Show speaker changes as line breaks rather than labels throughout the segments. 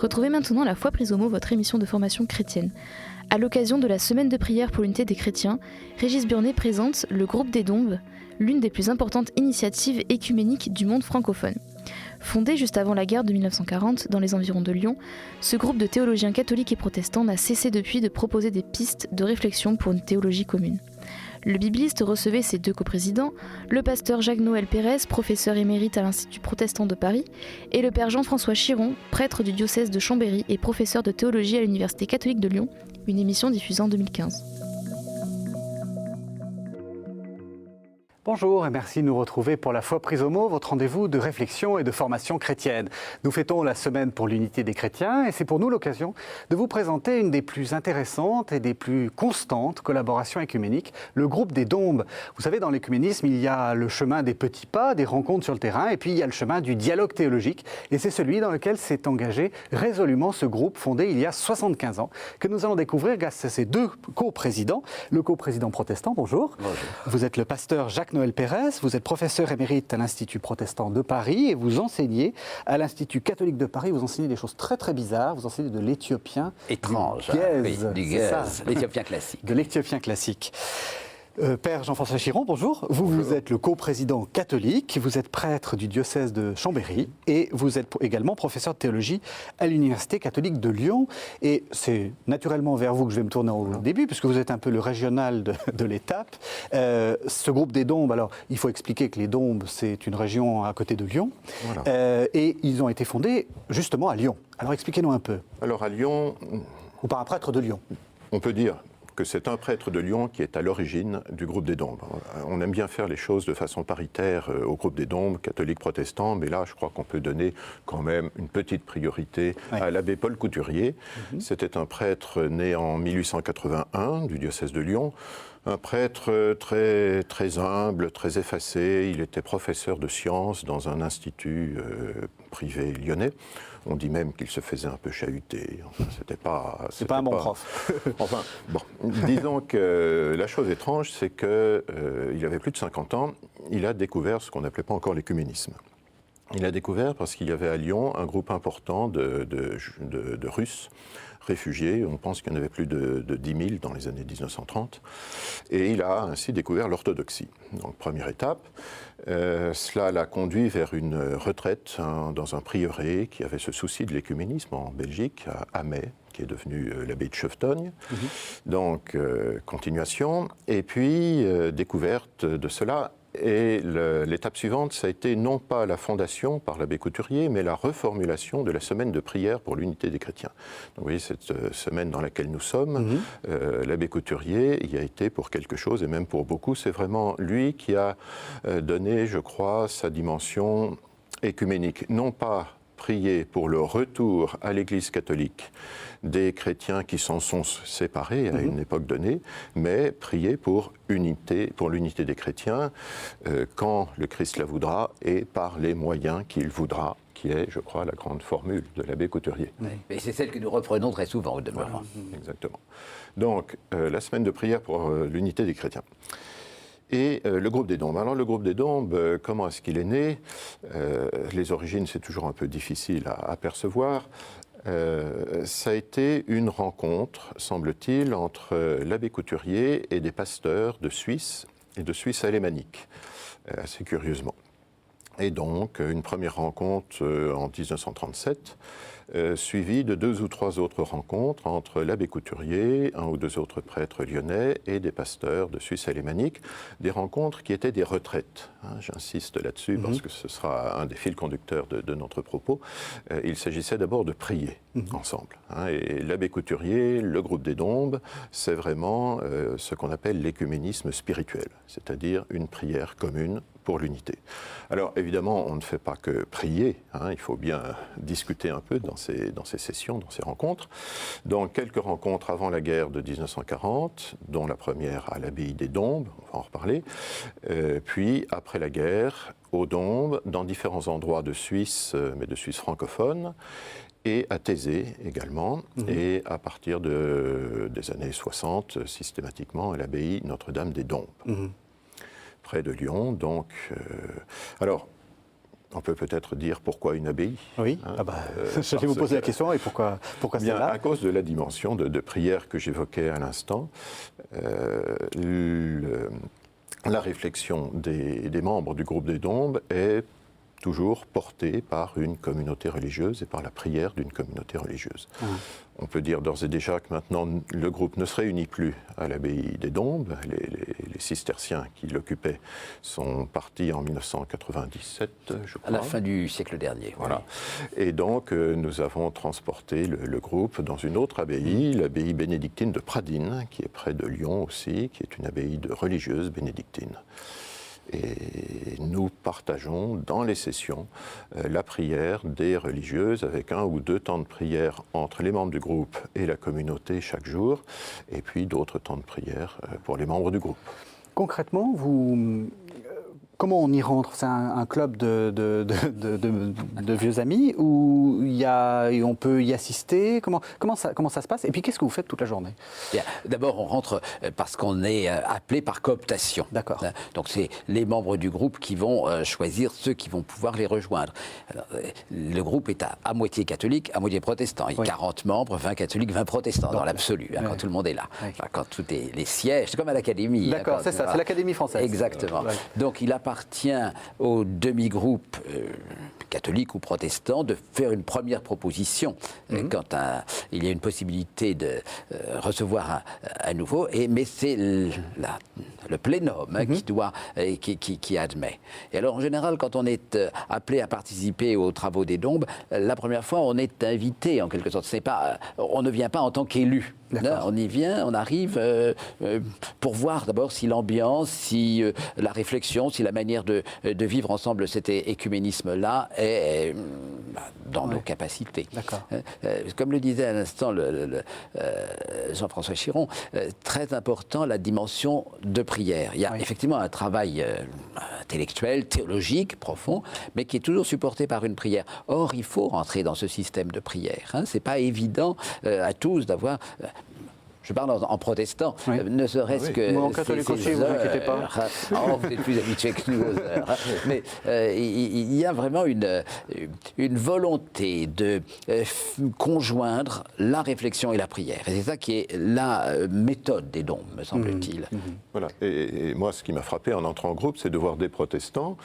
Retrouvez maintenant La Foi prise au mot, votre émission de formation chrétienne. À l'occasion de la semaine de prière pour l'unité des chrétiens, Régis Burnet présente le groupe des Dombes, l'une des plus importantes initiatives écuméniques du monde francophone. Fondé juste avant la guerre de 1940 dans les environs de Lyon, ce groupe de théologiens catholiques et protestants n'a cessé depuis de proposer des pistes de réflexion pour une théologie commune. Le bibliste recevait ses deux coprésidents, le pasteur Jacques-Noël Pérez, professeur émérite à l'Institut protestant de Paris, et le père Jean-François Chiron, prêtre du diocèse de Chambéry et professeur de théologie à l'Université catholique de Lyon, une émission diffusée en 2015.
Bonjour et merci de nous retrouver pour La Foi prise au mot, votre rendez-vous de réflexion et de formation chrétienne. Nous fêtons la semaine pour l'unité des chrétiens et c'est pour nous l'occasion de vous présenter une des plus intéressantes et des plus constantes collaborations écuméniques, le groupe des Dombes. Vous savez, dans l'écuménisme, il y a le chemin des petits pas, des rencontres sur le terrain, et puis il y a le chemin du dialogue théologique. Et c'est celui dans lequel s'est engagé résolument ce groupe fondé il y a 75 ans, que nous allons découvrir grâce à ses deux coprésidents. Le coprésident protestant, bonjour.
Bonjour. Vous
êtes le pasteur Jacques-Noël Pérez, vous êtes professeur émérite à l'Institut protestant de Paris et vous enseignez à l'Institut catholique de Paris. Vous enseignez des choses très très bizarres, vous enseignez de l'éthiopien.
Étrange, du gaze, l'éthiopien classique.
De l'éthiopien classique. Père Jean-François Chiron, bonjour. Vous êtes le coprésident catholique, vous êtes prêtre du diocèse de Chambéry et vous êtes également professeur de théologie à l'Université catholique de Lyon. Et c'est naturellement vers vous que je vais me tourner au début, puisque vous êtes un peu le régional de l'étape. Ce groupe des Dombes, alors il faut expliquer que les Dombes, c'est une région à côté de Lyon. Voilà. Et ils ont été fondés justement à Lyon. Alors expliquez-nous un peu.
Alors à Lyon...
Ou par un prêtre de Lyon.
On peut dire que c'est un prêtre de Lyon qui est à l'origine du groupe des Dombes. On aime bien faire les choses de façon paritaire au groupe des Dombes, catholiques, protestants, mais là, je crois qu'on peut donner quand même une petite priorité à l'abbé Paul Couturier. C'était un prêtre né en 1881 du diocèse de Lyon, un prêtre très, très humble, très effacé. Il était professeur de sciences dans un institut privé lyonnais. On dit même qu'il se faisait un peu chahuter. Enfin,
c'est pas un bon prof.
Enfin, bon, disons que la chose étrange, c'est qu'il avait plus de 50 ans, il a découvert ce qu'on n'appelait pas encore l'écuménisme. Il a découvert parce qu'il y avait à Lyon un groupe important de Russes réfugiés. On pense qu'il y en avait plus de 10 000 dans les années 1930. Et il a ainsi découvert l'orthodoxie. Donc, première étape, cela l'a conduit vers une retraite dans un prieuré qui avait ce souci de l'écuménisme en Belgique, à Metz, qui est devenu l'abbaye de Chevetogne. Donc, continuation. Et puis, découverte de cela. Et l'étape suivante, ça a été non pas la fondation par l'abbé Couturier, mais la reformulation de la semaine de prière pour l'unité des chrétiens. Donc vous voyez, cette semaine dans laquelle nous sommes, l'abbé Couturier y a été pour quelque chose, et même pour beaucoup. C'est vraiment lui qui a donné, je crois, sa dimension écuménique. Non pas prier pour le retour à l'Église catholique des chrétiens qui s'en sont séparés à une époque donnée, mais prier pour l'unité des chrétiens quand le Christ la voudra et par les moyens qu'il voudra, qui est, je crois, la grande formule de l'abbé Couturier.
Oui. Et c'est celle que nous reprenons très souvent au demeurant.
Voilà, exactement. Donc, la semaine de prière pour l'unité des chrétiens. Et le groupe des Dombes. Alors le groupe des Dombes, comment est-ce qu'il est né? Les origines, c'est toujours un peu difficile à percevoir. Ça a été une rencontre, semble-t-il, entre l'abbé Couturier et des pasteurs de Suisse et de Suisse alémanique, assez curieusement. Et donc, une première rencontre en 1937, suivie de 2 ou 3 autres rencontres entre l'abbé Couturier, 1 ou 2 autres prêtres lyonnais et des pasteurs de Suisse alémanique, des rencontres qui étaient des retraites. J'insiste là-dessus parce que ce sera un des fils conducteurs de notre propos. Il s'agissait d'abord de prier ensemble. Et l'abbé Couturier, le groupe des Dombes, c'est vraiment ce qu'on appelle l'écuménisme spirituel, c'est-à-dire une prière commune pour l'unité. Alors évidemment, on ne fait pas que prier, il faut bien discuter un peu dans ces sessions, dans ces rencontres. Donc quelques rencontres avant la guerre de 1940, dont la première à l'abbaye des Dombes, on va en reparler, puis après la guerre, aux Dombes, dans différents endroits de Suisse, mais de Suisse francophone, et à Thésée également, et à partir des années 60, systématiquement à l'abbaye Notre-Dame des Dombes. Près de Lyon, donc. Alors, On peut peut-être dire pourquoi une abbaye.
Oui, j'allais vous poser la question, et pourquoi celle-là ?
À cause de la dimension de prière que j'évoquais à l'instant, la réflexion des membres du groupe des Dombes est toujours portée par une communauté religieuse et par la prière d'une communauté religieuse. On peut dire d'ores et déjà que maintenant le groupe ne se réunit plus à l'abbaye des Dombes. Les cisterciens qui l'occupaient sont partis en 1997, je crois.
À la fin du siècle dernier.
Voilà. Oui. Et donc nous avons transporté le groupe dans une autre abbaye, l'abbaye bénédictine de Pradines, qui est près de Lyon aussi, qui est une abbaye de religieuses bénédictines. Et nous partageons dans les sessions la prière des religieuses avec 1 ou 2 temps de prière entre les membres du groupe et la communauté chaque jour, et puis d'autres temps de prière pour les membres du groupe.
Concrètement, comment on y rentre ? C'est un club de vieux amis où on peut y assister ? Comment ça se passe ? Et puis qu'est-ce que vous faites toute la journée ?
D'abord, on rentre parce qu'on est appelé par cooptation.
D'accord.
Donc c'est les membres du groupe qui vont choisir ceux qui vont pouvoir les rejoindre. Alors, le groupe est à moitié catholique, à moitié protestant. Il y a 40 membres, 20 catholiques, 20 protestants dans l'absolu, quand tout le monde est là.
Oui.
Enfin, quand tout est les sièges, c'est comme à l'académie.
D'accord, c'est ça, c'est l'Académie française.
Exactement. Donc il appartient au demi-groupe catholique ou protestant de faire une première proposition quand il y a une possibilité de recevoir à nouveau, mais c'est le plénum qui admet. Et alors en général, quand on est appelé à participer aux travaux des Dombes, la première fois on est invité en quelque sorte. On ne vient pas en tant qu'élu. Là, on y vient, on arrive pour voir d'abord si l'ambiance, si la réflexion, si la manière de vivre ensemble cet écuménisme-là est dans nos capacités. Comme le disait à l'instant Jean-François Chiron, très important la dimension de prière. Il y a effectivement un travail intellectuel, théologique, profond, mais qui est toujours supporté par une prière. Or, il faut rentrer dans ce système de prière. Ce n'est pas évident à tous d'avoir... Je parle en protestant, ne serait-ce que...
Moi, en catholique aussi, vous inquiétez pas.
Vous êtes plus habitué que nous aux heures. Mais il y a vraiment une volonté de conjoindre la réflexion et la prière. Et c'est ça qui est la méthode des Dombes, me semble-t-il.
Voilà. Et moi, ce qui m'a frappé en entrant en groupe, c'est de voir des protestants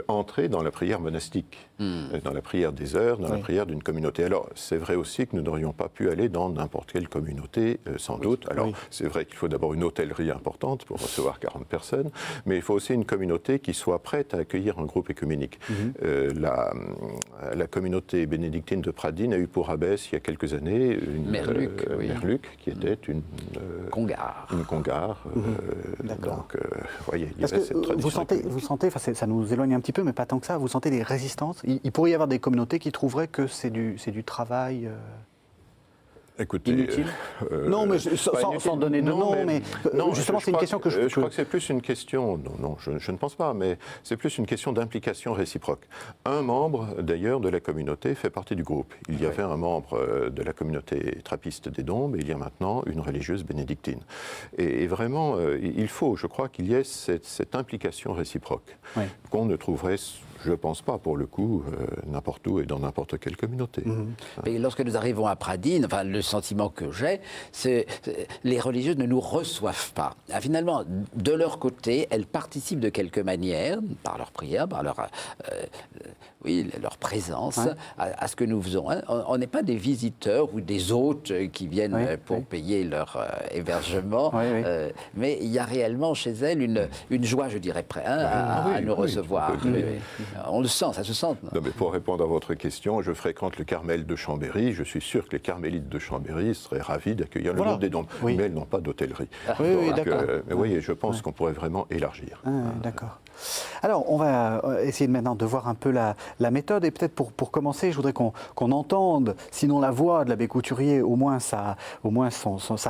entrer dans la prière monastique, dans la prière des heures, dans la prière d'une communauté. Alors, c'est vrai aussi que nous n'aurions pas pu aller dans n'importe quelle communauté, sans doute. Alors, c'est vrai qu'il faut d'abord une hôtellerie importante pour recevoir 40 personnes, mais il faut aussi une communauté qui soit prête à accueillir un groupe écuménique. La communauté bénédictine de Pradines a eu pour abbesse, il y a quelques années, une Merluc, qui était une congare. Donc, vous voyez, il y avait cette tradition.
Vous sentez, ça nous éloigne un petit peu, mais pas tant que ça, vous sentez des résistances ? Il pourrait y avoir des communautés qui trouveraient que c'est du travail...
Écoutez,
inutile non, mais sans donner de nom, mais justement, c'est une question que
je crois que c'est plus une question, je ne pense pas, mais c'est plus une question d'implication réciproque. Un membre, d'ailleurs, de la communauté fait partie du groupe. Il y avait un membre de la communauté trappiste des Dombes, et il y a maintenant une religieuse bénédictine. Et vraiment, il faut, je crois, qu'il y ait cette implication réciproque qu'on ne trouverait... Je ne pense pas, pour le coup, n'importe où et dans n'importe quelle communauté.
Mais lorsque nous arrivons à Pradines, le sentiment que j'ai, c'est que les religieuses ne nous reçoivent pas. Finalement, de leur côté, elles participent de quelque manière, par leur prière, par leur présence, à ce que nous faisons. On n'est pas des visiteurs ou des hôtes qui viennent pour payer leur hébergement, mais il y a réellement chez elles une joie, je dirais, à nous recevoir. On le sent, ça se sent.
Non, mais pour répondre à votre question, je fréquente le Carmel de Chambéry. Je suis sûr que les carmélites de Chambéry seraient ravis d'accueillir le groupe des Dombes. Mais elles n'ont pas d'hôtellerie. Mais voyez, je pense qu'on pourrait vraiment élargir.
D'accord. Alors, on va essayer maintenant de voir un peu la méthode. Et peut-être pour commencer, je voudrais qu'on entende, sinon la voix de l'abbé Couturier, au moins sa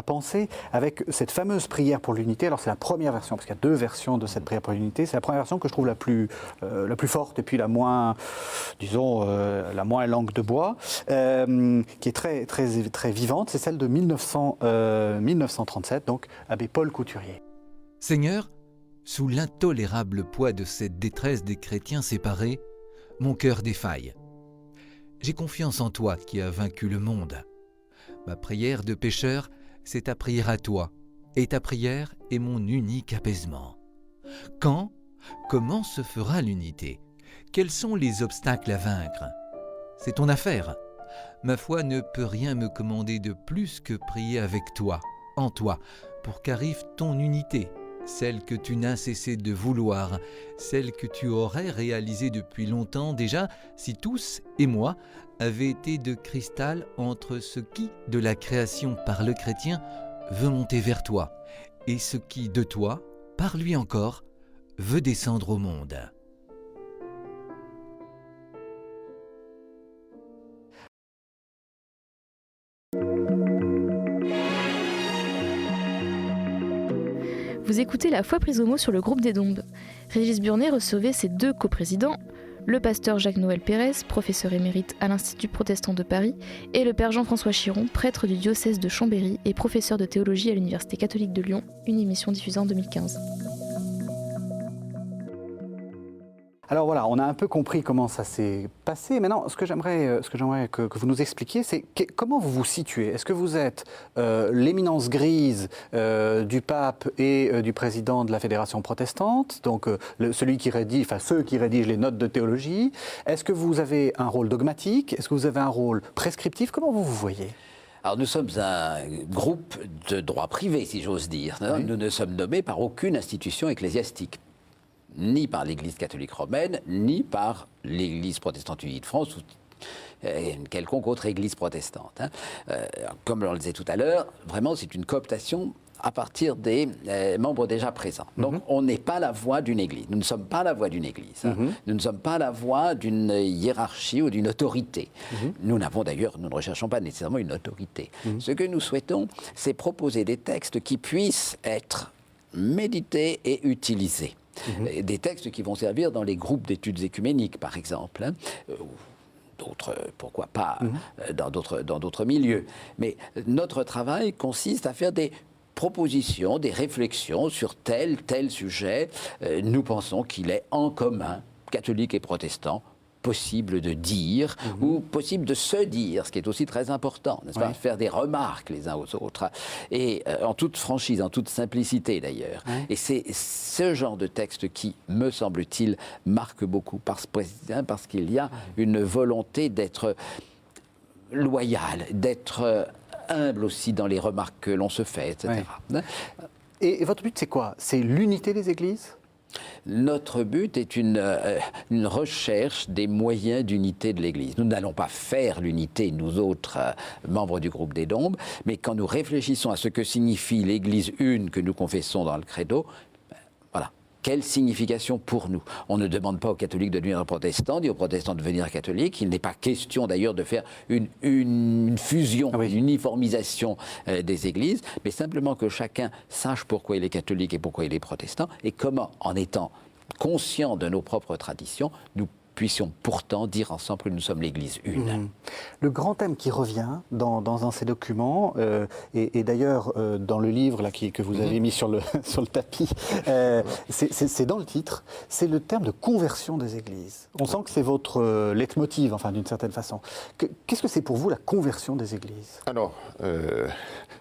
pensée, avec cette fameuse prière pour l'unité. Alors, c'est la première version, parce qu'il y a 2 versions de cette prière pour l'unité. C'est la première version que je trouve la plus forte et puis la moins, disons, la moins langue de bois, qui est très, très, très vivante. C'est celle de 1937, donc abbé Paul Couturier.
Seigneur, sous l'intolérable poids de cette détresse des chrétiens séparés, mon cœur défaille. J'ai confiance en toi qui as vaincu le monde. Ma prière de pécheur, c'est ta prière à toi, et ta prière est mon unique apaisement. Quand, comment se fera l'unité? Quels sont les obstacles à vaincre? C'est ton affaire. Ma foi ne peut rien me commander de plus que prier avec toi, en toi, pour qu'arrive ton unité, celle que tu n'as cessé de vouloir, celle que tu aurais réalisée depuis longtemps déjà, si tous, et moi, avaient été de cristal entre ce qui, de la création par le chrétien, veut monter vers toi, et ce qui, de toi, par lui encore, veut descendre au monde.
Vous écoutez La Foi prise au mot sur le groupe des Dombes. Régis Burnet recevait ses 2 coprésidents, le pasteur Jacques-Noël Pérez, professeur émérite à l'Institut protestant de Paris, et le père Jean-François Chiron, prêtre du diocèse de Chambéry et professeur de théologie à l'Université catholique de Lyon, une émission diffusée en 2015.
Alors voilà, on a un peu compris comment ça s'est passé. Maintenant, ce que j'aimerais que vous nous expliquiez, c'est comment vous vous situez. Est-ce que vous êtes l'éminence grise du pape et du président de la Fédération protestante, donc ceux qui rédigent les notes de théologie? Est-ce que vous avez un rôle dogmatique? Est-ce que vous avez un rôle prescriptif? Comment vous vous voyez?
Alors nous sommes un groupe de droit privé, si j'ose dire. Oui. Nous ne sommes nommés par aucune institution ecclésiastique, ni par l'Église catholique romaine, ni par l'Église protestante unie de France, ou une quelconque autre Église protestante. Comme on le disait tout à l'heure, vraiment c'est une cooptation à partir des membres déjà présents. Donc on n'est pas la voix d'une Église. Nous ne sommes pas la voix d'une Église. Nous ne sommes pas la voix d'une hiérarchie ou d'une autorité. Nous n'avons d'ailleurs, nous ne recherchons pas nécessairement une autorité. Ce que nous souhaitons, c'est proposer des textes qui puissent être médités et utilisés. Des textes qui vont servir dans les groupes d'études écuméniques, par exemple, d'autres, pourquoi pas, dans d'autres milieux. Mais notre travail consiste à faire des propositions, des réflexions sur tel sujet. Nous pensons qu'il est en commun, catholiques et protestants, possible de dire ou possible de se dire, ce qui est aussi très important, n'est-ce pas? Faire des remarques les uns aux autres, et en toute franchise, en toute simplicité d'ailleurs. Et c'est ce genre de texte qui, me semble-t-il, marque beaucoup parce qu'il y a une volonté d'être loyal, d'être humble aussi dans les remarques que l'on se fait, etc.
Et votre but, c'est quoi? C'est l'unité des églises?
Notre but est une recherche des moyens d'unité de l'Église. Nous n'allons pas faire l'unité, nous autres membres du groupe des Dombes, mais quand nous réfléchissons à ce que signifie l'Église une que nous confessons dans le credo, voilà. Quelle signification pour nous? On ne demande pas aux catholiques de devenir protestants, ni aux protestants de devenir catholiques. Il n'est pas question d'ailleurs de faire une fusion, une uniformisation des églises, mais simplement que chacun sache pourquoi il est catholique et pourquoi il est protestant, et comment, en étant conscient de nos propres traditions, nous puissions pourtant dire ensemble que nous sommes l'Église une.
Le grand thème qui revient dans ces documents, et d'ailleurs dans le livre là, que vous avez mis sur le tapis, c'est dans le titre, c'est le terme de conversion des Églises. On sent que c'est votre leitmotiv, enfin d'une certaine façon. Qu'est-ce que c'est pour vous la conversion des Églises?
Alors,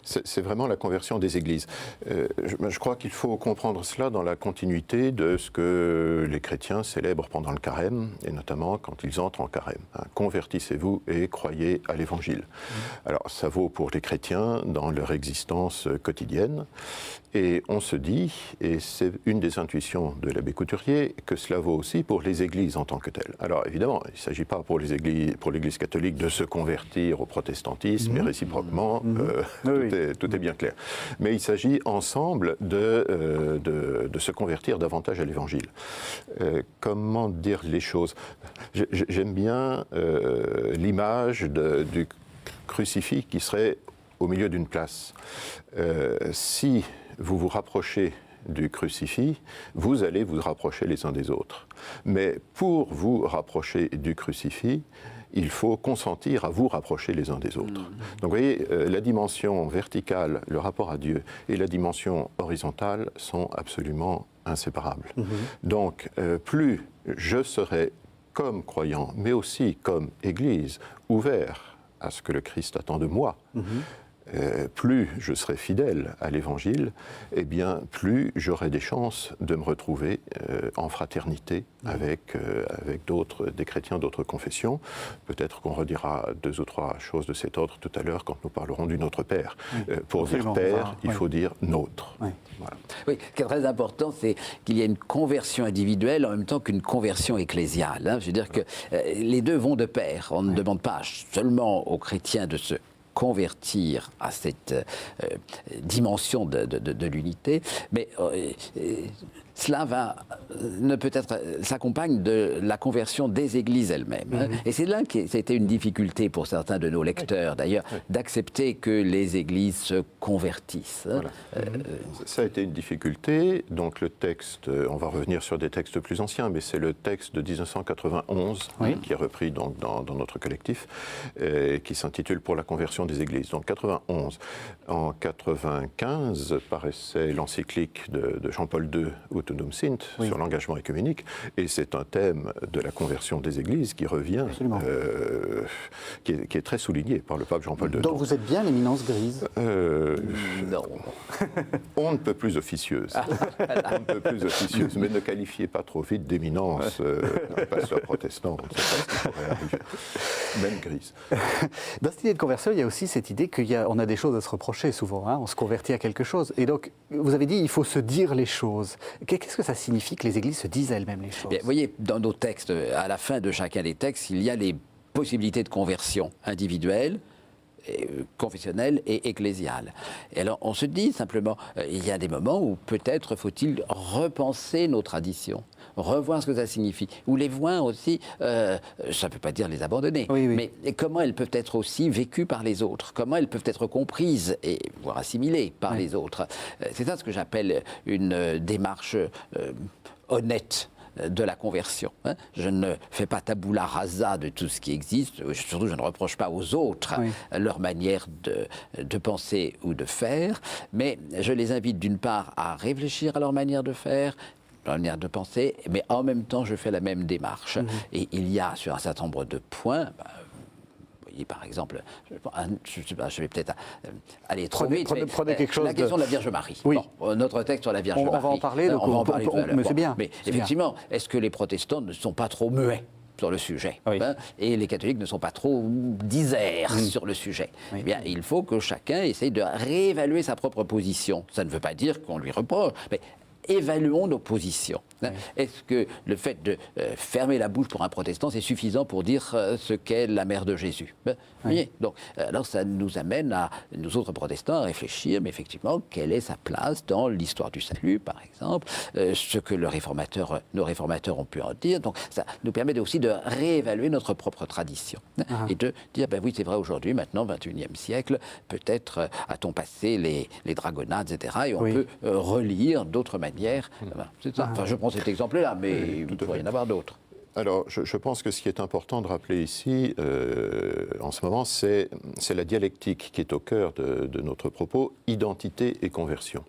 c'est vraiment la conversion des Églises. Je crois qu'il faut comprendre cela dans la continuité de ce que les chrétiens célèbrent pendant le carême, et notamment quand ils entrent en carême. Convertissez-vous et croyez à l'Évangile. Alors, ça vaut pour les chrétiens dans leur existence quotidienne. Et on se dit, et c'est une des intuitions de l'abbé Couturier, que cela vaut aussi pour les églises en tant que telles. Alors, évidemment, il ne s'agit pas pour l'Église catholique de se convertir au protestantisme, et réciproquement, tout est bien clair. Mais il s'agit ensemble de se convertir davantage à l'Évangile. Comment dire les choses? J'aime bien l'image du crucifix qui serait au milieu d'une place. Si vous vous rapprochez du crucifix, vous allez vous rapprocher les uns des autres. Mais pour vous rapprocher du crucifix, il faut consentir à vous rapprocher les uns des autres. Donc vous voyez, la dimension verticale, le rapport à Dieu, et la dimension horizontale sont absolument inséparables. Donc plus je serai comme croyant, mais aussi comme Église, ouvert à ce que le Christ attend de moi, plus je serai fidèle à l'Évangile, eh bien, plus j'aurai des chances de me retrouver en fraternité avec des chrétiens d'autres confessions. Peut-être qu'on redira 2 ou 3 choses de cet ordre tout à l'heure quand nous parlerons du Notre Père. Pour dire Père, il faut dire Nôtre. Voilà.
Oui, ce qui est très important, c'est qu'il y a une conversion individuelle en même temps qu'une conversion ecclésiale. Hein. Je veux dire que les deux vont de pair. On ne demande pas seulement aux chrétiens de se convertir à cette dimension de l'unité, mais cela ne peut être s'accompagne de la conversion des églises elles-mêmes. Hein. Et c'est là que c'était une difficulté pour certains de nos lecteurs, d'ailleurs, d'accepter que les églises se convertissent. Hein.
Voilà. Ça a été une difficulté. Donc le texte, on va revenir sur des textes plus anciens, mais c'est le texte de 1991 qui est repris donc dans notre collectif, qui s'intitule « Pour la conversion des églises ». Donc 91. En 95 paraissait l'encyclique de Jean-Paul II, Unum Sint, sur l'engagement œcuménique, et c'est un thème de la conversion des églises qui revient, qui est très souligné par le pape Jean-Paul II.
Donc vous êtes bien l'éminence grise
Non.
On ne peut plus officieuse. On ne peut plus officieuse, mais ne qualifiez pas trop vite d'éminence un pasteur protestant, on ne sait pas ce qui pourrait arriver. Même grise.
Dans cette idée de conversion, il y a aussi cette idée qu'on a des choses à se reprocher souvent, hein, on se convertit à quelque chose. Et donc, vous avez dit, il faut se dire les choses. Qu'est-ce que ça signifie que les églises se disent à elles-mêmes les choses?
Bien, vous voyez, dans nos textes, à la fin de chacun des textes, il y a les possibilités de conversion individuelle, confessionnelle et ecclésiale. Et alors, on se dit simplement, il y a des moments où peut-être faut-il repenser nos traditions, revoir ce que ça signifie, ou les voir aussi, ça ne peut pas dire les abandonner, mais comment elles peuvent être aussi vécues par les autres, comment elles peuvent être comprises et voire assimilées par les autres. C'est ça ce que j'appelle une démarche honnête de la conversion. Hein. Je ne fais pas tabula rasa de tout ce qui existe, surtout je ne reproche pas aux autres leur manière de penser ou de faire, mais je les invite d'une part à réfléchir à leur manière de faire, leur manière de penser, mais en même temps je fais la même démarche. Et il y a sur un certain nombre de points, par exemple, je vais peut-être aller trop vite.
Prenez quelque chose.
La question de la Vierge Marie.
Oui.
Bon, notre texte sur la Vierge Marie.
On va en parler. Donc
on va en parler tout à l'heure.
Mais c'est bien.
Mais effectivement, est-ce que les protestants ne sont pas trop muets sur le sujet, hein, et les catholiques ne sont pas trop diserts sur le sujet? Eh bien, il faut que chacun essaye de réévaluer sa propre position. Ça ne veut pas dire qu'on lui reproche, mais évaluons nos positions. Est-ce que le fait de fermer la bouche pour un protestant, c'est suffisant pour dire ce qu'est la mère de Jésus? Donc, alors ça nous amène à nous autres protestants à réfléchir, mais effectivement, quelle est sa place dans l'histoire du salut, par exemple, ce que nos réformateurs ont pu en dire. Donc, ça nous permet aussi de réévaluer notre propre tradition et de dire, ben oui, c'est vrai, aujourd'hui, maintenant, 21e siècle, peut-être a-t-on passé les dragonnades, etc., et on peut relire d'autres manières. C'est ça. Enfin, je prends cet exemple-là, mais il pourrait y en avoir d'autres.
Alors, je pense que ce qui est important de rappeler ici, en ce moment, c'est la dialectique qui est au cœur de notre propos, identité et conversion.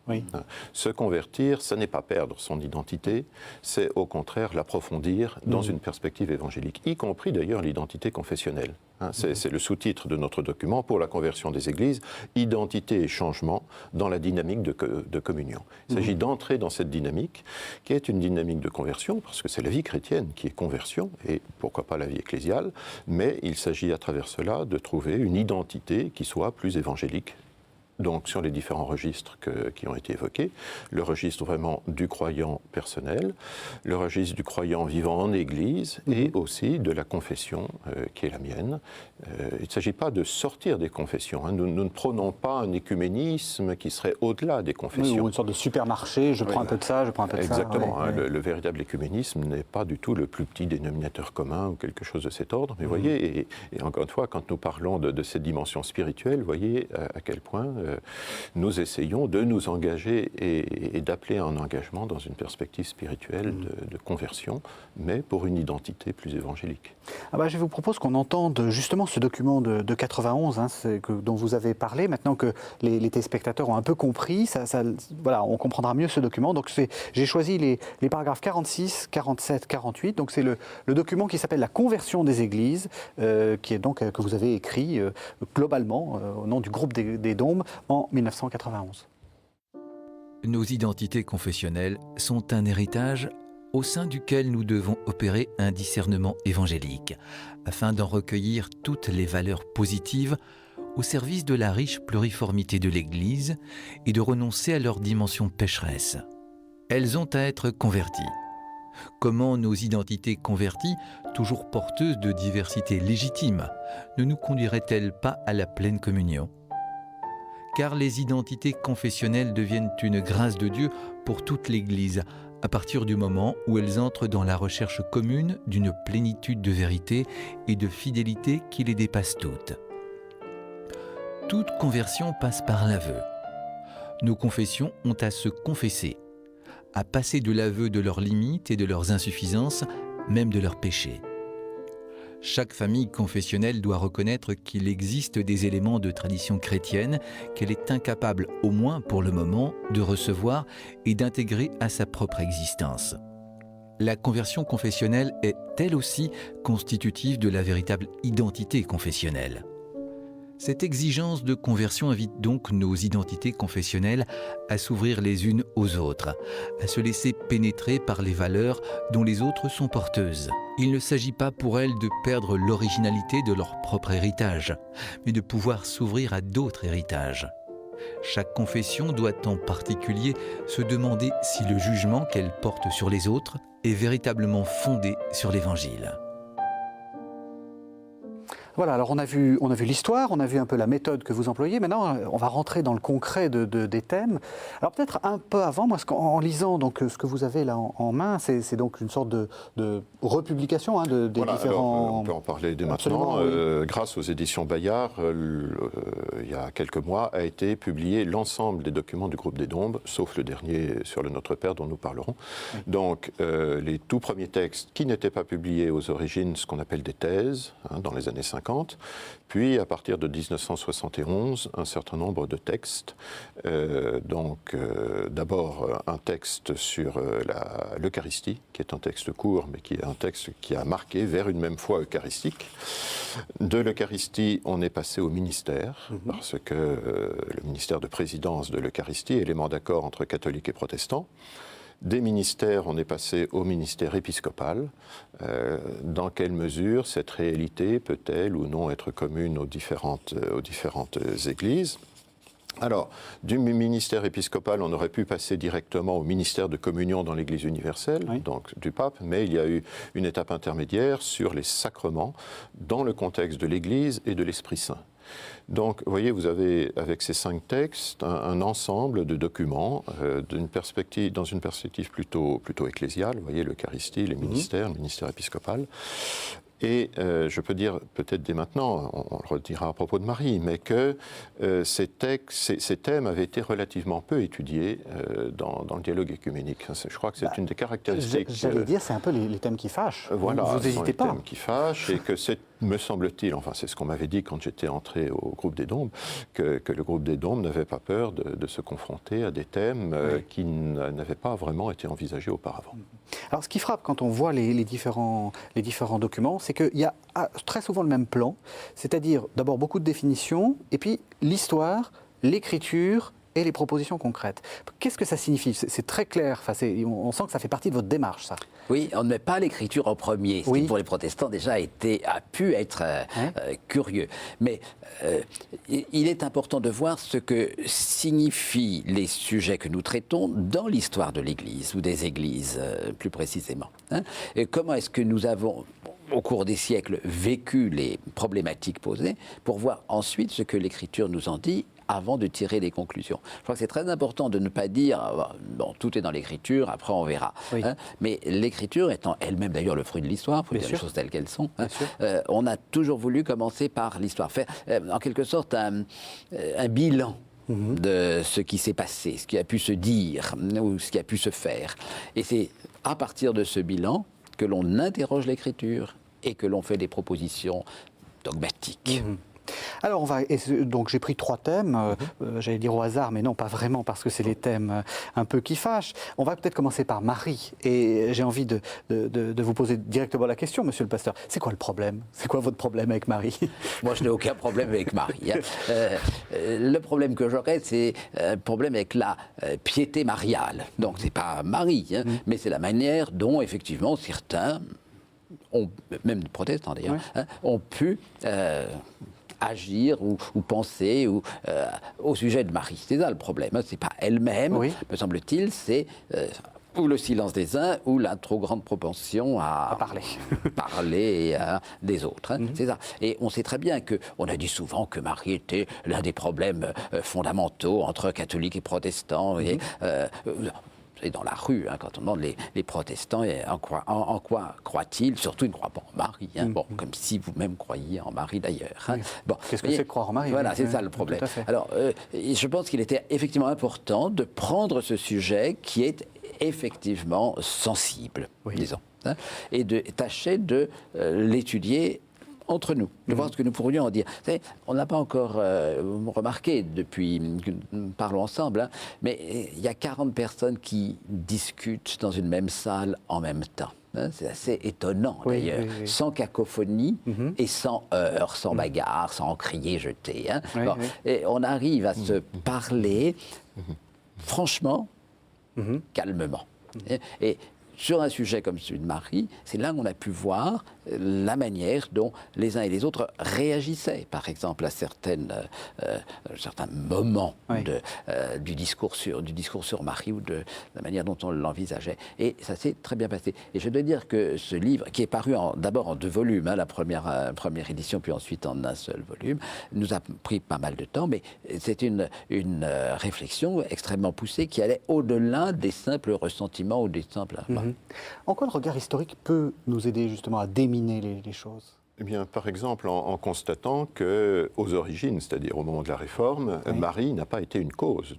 Se convertir, ce n'est pas perdre son identité, c'est au contraire l'approfondir dans une perspective évangélique, y compris d'ailleurs l'identité confessionnelle. C'est le sous-titre de notre document pour la conversion des églises, identité et changement dans la dynamique de communion. Il s'agit d'entrer dans cette dynamique qui est une dynamique de conversion, parce que c'est la vie chrétienne qui est conversion, et pourquoi pas la vie ecclésiale, mais il s'agit à travers cela de trouver une identité qui soit plus évangélique. Donc sur les différents registres qui ont été évoqués, le registre vraiment du croyant personnel, le registre du croyant vivant en Église et aussi de la confession qui est la mienne. Il ne s'agit pas de sortir des confessions. Nous ne prônons pas un écuménisme qui serait au-delà des confessions.
Ou une sorte de supermarché, je prends un peu de ça, je prends un peu de ça.
Exactement. Le véritable écuménisme n'est pas du tout le plus petit dénominateur commun ou quelque chose de cet ordre. Mais vous voyez, et encore une fois, quand nous parlons de cette dimension spirituelle, vous voyez à quel point nous essayons de nous engager et d'appeler à un engagement dans une perspective spirituelle de conversion, mais pour une identité plus évangélique.
Ah bah, je vous propose qu'on entende justement ce document de 91 dont vous avez parlé. Maintenant que les téléspectateurs ont un peu compris, voilà, on comprendra mieux ce document. Donc j'ai choisi les paragraphes 46, 47, 48. Donc c'est le document qui s'appelle La conversion des églises, qui est donc que vous avez écrit globalement au nom du groupe des Dombes en 1991.
Nos identités confessionnelles sont un héritage au sein duquel nous devons opérer un discernement évangélique, afin d'en recueillir toutes les valeurs positives au service de la riche pluriformité de l'Église et de renoncer à leur dimension pécheresse. Elles ont à être converties. Comment nos identités converties, toujours porteuses de diversité légitime, ne nous conduiraient-elles pas à la pleine communion ? Car les identités confessionnelles deviennent une grâce de Dieu pour toute l'Église, à partir du moment où elles entrent dans la recherche commune d'une plénitude de vérité et de fidélité qui les dépasse toutes. Toute conversion passe par l'aveu. Nos confessions ont à se confesser, à passer de l'aveu de leurs limites et de leurs insuffisances, même de leurs péchés. Chaque famille confessionnelle doit reconnaître qu'il existe des éléments de tradition chrétienne qu'elle est incapable, au moins pour le moment, de recevoir et d'intégrer à sa propre existence. La conversion confessionnelle est, elle aussi, constitutive de la véritable identité confessionnelle. Cette exigence de conversion invite donc nos identités confessionnelles à s'ouvrir les unes aux autres, à se laisser pénétrer par les valeurs dont les autres sont porteuses. Il ne s'agit pas pour elles de perdre l'originalité de leur propre héritage, mais de pouvoir s'ouvrir à d'autres héritages. Chaque confession doit en particulier se demander si le jugement qu'elle porte sur les autres est véritablement fondé sur l'Évangile.
Voilà, alors on a vu l'histoire, on a vu un peu la méthode que vous employez. Maintenant, on va rentrer dans le concret des thèmes. Alors peut-être un peu avant, moi, en lisant donc, ce que vous avez là en main, c'est donc une sorte de republication des
voilà,
différents...
Alors, on peut en parler dès maintenant.
Oui.
Grâce aux éditions Bayard, il y a quelques mois, a été publié l'ensemble des documents du groupe des Dombes, sauf le dernier sur le Notre Père dont nous parlerons. Oui. Donc, les tout premiers textes qui n'étaient pas publiés aux origines, ce qu'on appelle des thèses, dans les années 50, puis à partir de 1971, un certain nombre de textes. D'abord un texte sur l'Eucharistie, qui est un texte court, mais qui est un texte qui a marqué vers une même foi eucharistique. De l'Eucharistie, on est passé au ministère, parce que le ministère de présidence de l'Eucharistie, élément d'accord entre catholiques et protestants. Des ministères, on est passé au ministère épiscopal. Dans quelle mesure cette réalité peut-elle ou non être commune aux différentes églises ? Alors, du ministère épiscopal, on aurait pu passer directement au ministère de communion dans l'Église universelle, oui, donc du pape, mais il y a eu une étape intermédiaire sur les sacrements dans le contexte de l'Église et de l'Esprit Saint. Donc, vous voyez, vous avez, avec ces 5 textes, un ensemble de documents dans une perspective plutôt ecclésiale. Vous voyez, l'Eucharistie, les ministères, le ministère épiscopal. Et je peux dire, peut-être dès maintenant, on le redira à propos de Marie, mais que ces thèmes avaient été relativement peu étudiés dans le dialogue œcuménique. Je crois que c'est une des caractéristiques...
J'allais dire, c'est un peu les thèmes qui fâchent.
Voilà,
vous n'hésitez pas.
Les thèmes qui fâchent, et que c'est, me semble-t-il, enfin c'est ce qu'on m'avait dit quand j'étais entré au groupe des Dombes, que le groupe des Dombes n'avait pas peur de se confronter à des thèmes qui n'avaient pas vraiment été envisagés auparavant.
Alors ce qui frappe quand on voit les différents documents, c'est qu'il y a très souvent le même plan, c'est-à-dire d'abord beaucoup de définitions, et puis l'histoire, l'écriture et les propositions concrètes. Qu'est-ce que ça signifie ? C'est très clair, on sent que ça fait partie de votre démarche, ça.
Oui, on ne met pas l'écriture en premier, ce qui pour les protestants déjà a pu être curieux. Mais il est important de voir ce que signifient les sujets que nous traitons dans l'histoire de l'Église, ou des églises plus précisément. Et comment est-ce que nous avons, au cours des siècles, vécu les problématiques posées, pour voir ensuite ce que l'Écriture nous en dit avant de tirer des conclusions. Je crois que c'est très important de ne pas dire bon, tout est dans l'Écriture, après on verra. Oui. Mais l'Écriture étant elle-même d'ailleurs le fruit de l'histoire, il faut dire les choses telles qu'elles sont, on a toujours voulu commencer par l'histoire, faire en quelque sorte un bilan de ce qui s'est passé, ce qui a pu se dire ou ce qui a pu se faire. Et c'est à partir de ce bilan que l'on interroge l'écriture et que l'on fait des propositions dogmatiques.
Alors, donc j'ai pris 3 thèmes, j'allais dire au hasard, mais non, pas vraiment, parce que c'est les thèmes un peu qui fâchent. On va peut-être commencer par Marie, et j'ai envie de vous poser directement la question, monsieur le pasteur. C'est quoi le problème? C'est quoi votre problème avec Marie?
Moi, je n'ai aucun problème avec Marie. Le problème que j'aurais, c'est un problème avec la piété mariale. Donc, c'est pas Marie, mais c'est la manière dont, effectivement, certains, même protestants d'ailleurs, ont pu agir ou penser au sujet de Marie. C'est ça le problème. C'est pas elle-même, me semble-t-il, c'est ou le silence des uns ou la trop grande propension à parler des autres. C'est ça. Et on sait très bien qu'on a dit souvent que Marie était l'un des problèmes fondamentaux entre catholiques et protestants. Et dans la rue, quand on demande les protestants, en quoi croient-ils? Surtout, ils ne croient pas en Marie. Bon, comme si vous-même croyiez en Marie d'ailleurs.
Bon, qu'est-ce que c'est que croire en Marie?
Voilà, c'est ça le problème. Alors, je pense qu'il était effectivement important de prendre ce sujet qui est effectivement sensible, disons, et de tâcher de l'étudier entre nous, de voir ce que nous pourrions en dire. Vous savez, on n'a pas encore remarqué depuis que nous parlons ensemble, mais il y a 40 personnes qui discutent dans une même salle en même temps. C'est assez étonnant d'ailleurs, sans cacophonie et sans heurts, sans bagarre, sans crier, jeter. Et on arrive à se parler franchement, calmement. Et sur un sujet comme celui de Marie, c'est là qu'on a pu voir la manière dont les uns et les autres réagissaient, par exemple, à certains moments du discours sur Marie ou de la manière dont on l'envisageait. Et ça s'est très bien passé. Et je dois dire que ce livre, qui est paru d'abord en 2 volumes, la première édition, puis ensuite en un seul volume, nous a pris pas mal de temps, mais c'est une réflexion extrêmement poussée qui allait au-delà des simples ressentiments ou des simples...
En quoi le regard historique peut nous aider justement à déminer les choses?
Eh bien, par exemple, en constatant qu'aux origines, c'est-à-dire au moment de la Réforme, Marie n'a pas été une cause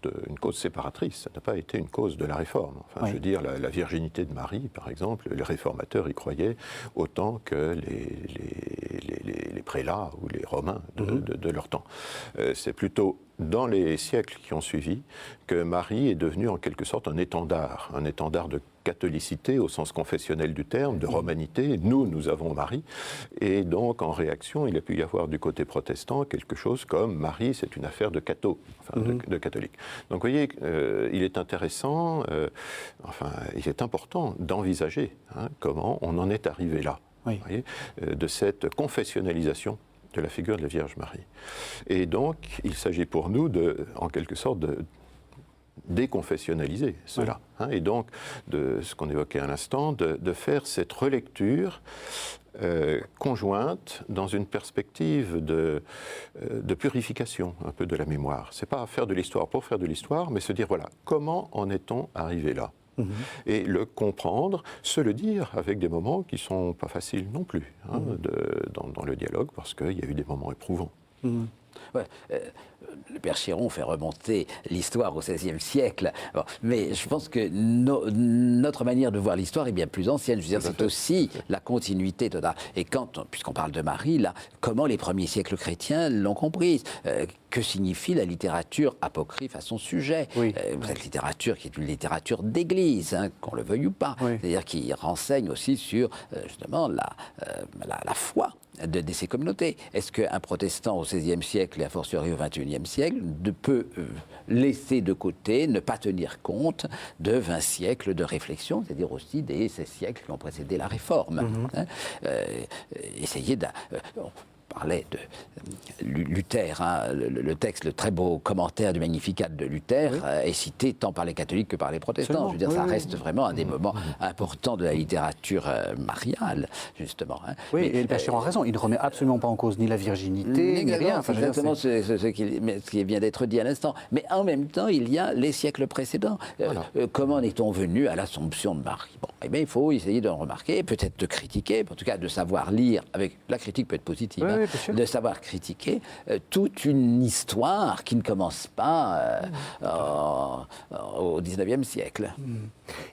séparatrice, ça n'a pas été une cause de la Réforme. Enfin, je veux dire, la virginité de Marie, par exemple, les réformateurs y croyaient autant que les prélats ou les Romains de leur temps. C'est plutôt dans les siècles qui ont suivi que Marie est devenue en quelque sorte un étendard de catholicité au sens confessionnel du terme, de romanité. Nous avons Marie. Et donc, en réaction, il a pu y avoir du côté protestant quelque chose comme Marie, c'est une affaire de de catholiques. Donc, vous voyez, il est intéressant, il est important d'envisager comment on en est arrivé là, vous voyez, de cette confessionnalisation de la figure de la Vierge Marie. Et donc, il s'agit pour nous, en quelque sorte, de déconfessionnaliser cela. Et donc, de ce qu'on évoquait à l'instant, de faire cette relecture conjointe dans une perspective de purification un peu de la mémoire. C'est pas faire de l'histoire pour faire de l'histoire, mais se dire, voilà, comment en est-on arrivé là? Et le comprendre, se le dire avec des moments qui ne sont pas faciles non plus dans le dialogue, parce qu'il y a eu des moments éprouvants.
Le père Chiron fait remonter l'histoire au XVIe siècle, mais je pense que notre manière de voir l'histoire est bien plus ancienne. Je veux dire, c'est aussi la continuité totale. Et puisqu'on parle de Marie, là, comment les premiers siècles chrétiens l'ont comprise? Que signifie la littérature apocryphe à son sujet? Cette littérature qui est une littérature d'église, qu'on le veuille ou pas, c'est-à-dire qui renseigne aussi sur justement la foi de ces communautés. Est-ce qu'un protestant au XVIe siècle et a fortiori au XXIe siècle peut laisser de côté, ne pas tenir compte de 20 siècles de réflexion, c'est-à-dire aussi des 16 siècles qui ont précédé la Réforme? Essayer de... On parlait de Luther, le texte, le très beau commentaire du Magnificat de Luther est cité tant par les catholiques que par les protestants. Je veux dire, ça reste vraiment un des moments importants de la littérature mariale, justement.
Et le père Chiron a raison, il ne remet absolument pas en cause ni la virginité, ni rien.
C'est exactement ce qui vient d'être dit à l'instant. Mais en même temps, il y a les siècles précédents. Comment en est-on venu à l'Assomption de Marie? Eh bien, il faut essayer de remarquer, peut-être de critiquer, en tout cas de savoir lire. La critique peut être positive. de savoir critiquer toute une histoire qui ne commence pas au XIXe siècle.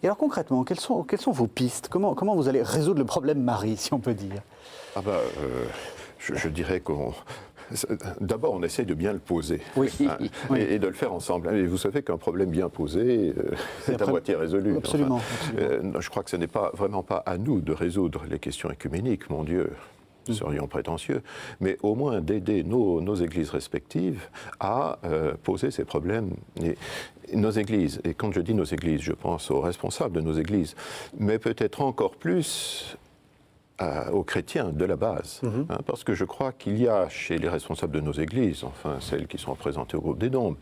Et alors concrètement, quelles sont vos pistes? Comment vous allez résoudre le problème Marie, si on peut dire?
Je dirais qu'on... D'abord, on essaie de bien le poser, et de le faire ensemble. Et vous savez qu'un problème bien posé, c'est à moitié résolu.
Absolument.
Je crois que ce n'est vraiment pas à nous de résoudre les questions œcuméniques, mon Dieu. Nous serions prétentieux, mais au moins d'aider nos églises respectives à poser ces problèmes. Et nos églises, et quand je dis nos églises, je pense aux responsables de nos églises, mais peut-être encore plus aux chrétiens de la base, parce que je crois qu'il y a chez les responsables de nos églises, enfin celles qui sont représentées au groupe des Dombes,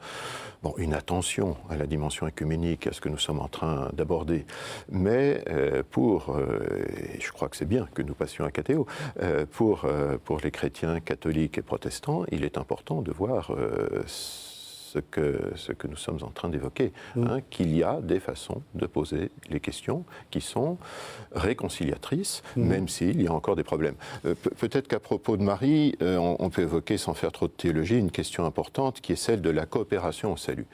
une attention à la dimension œcuménique, à ce que nous sommes en train d'aborder. Mais et je crois que c'est bien que nous passions à Catéo, pour les chrétiens catholiques et protestants, il est important de voir ce que nous sommes en train d'évoquer, qu'il y a des façons de poser les questions qui sont réconciliatrices, même s'il y a encore des problèmes. Peut-être qu'à propos de Marie, on peut évoquer, sans faire trop de théologie, une question importante qui est celle de la coopération au salut.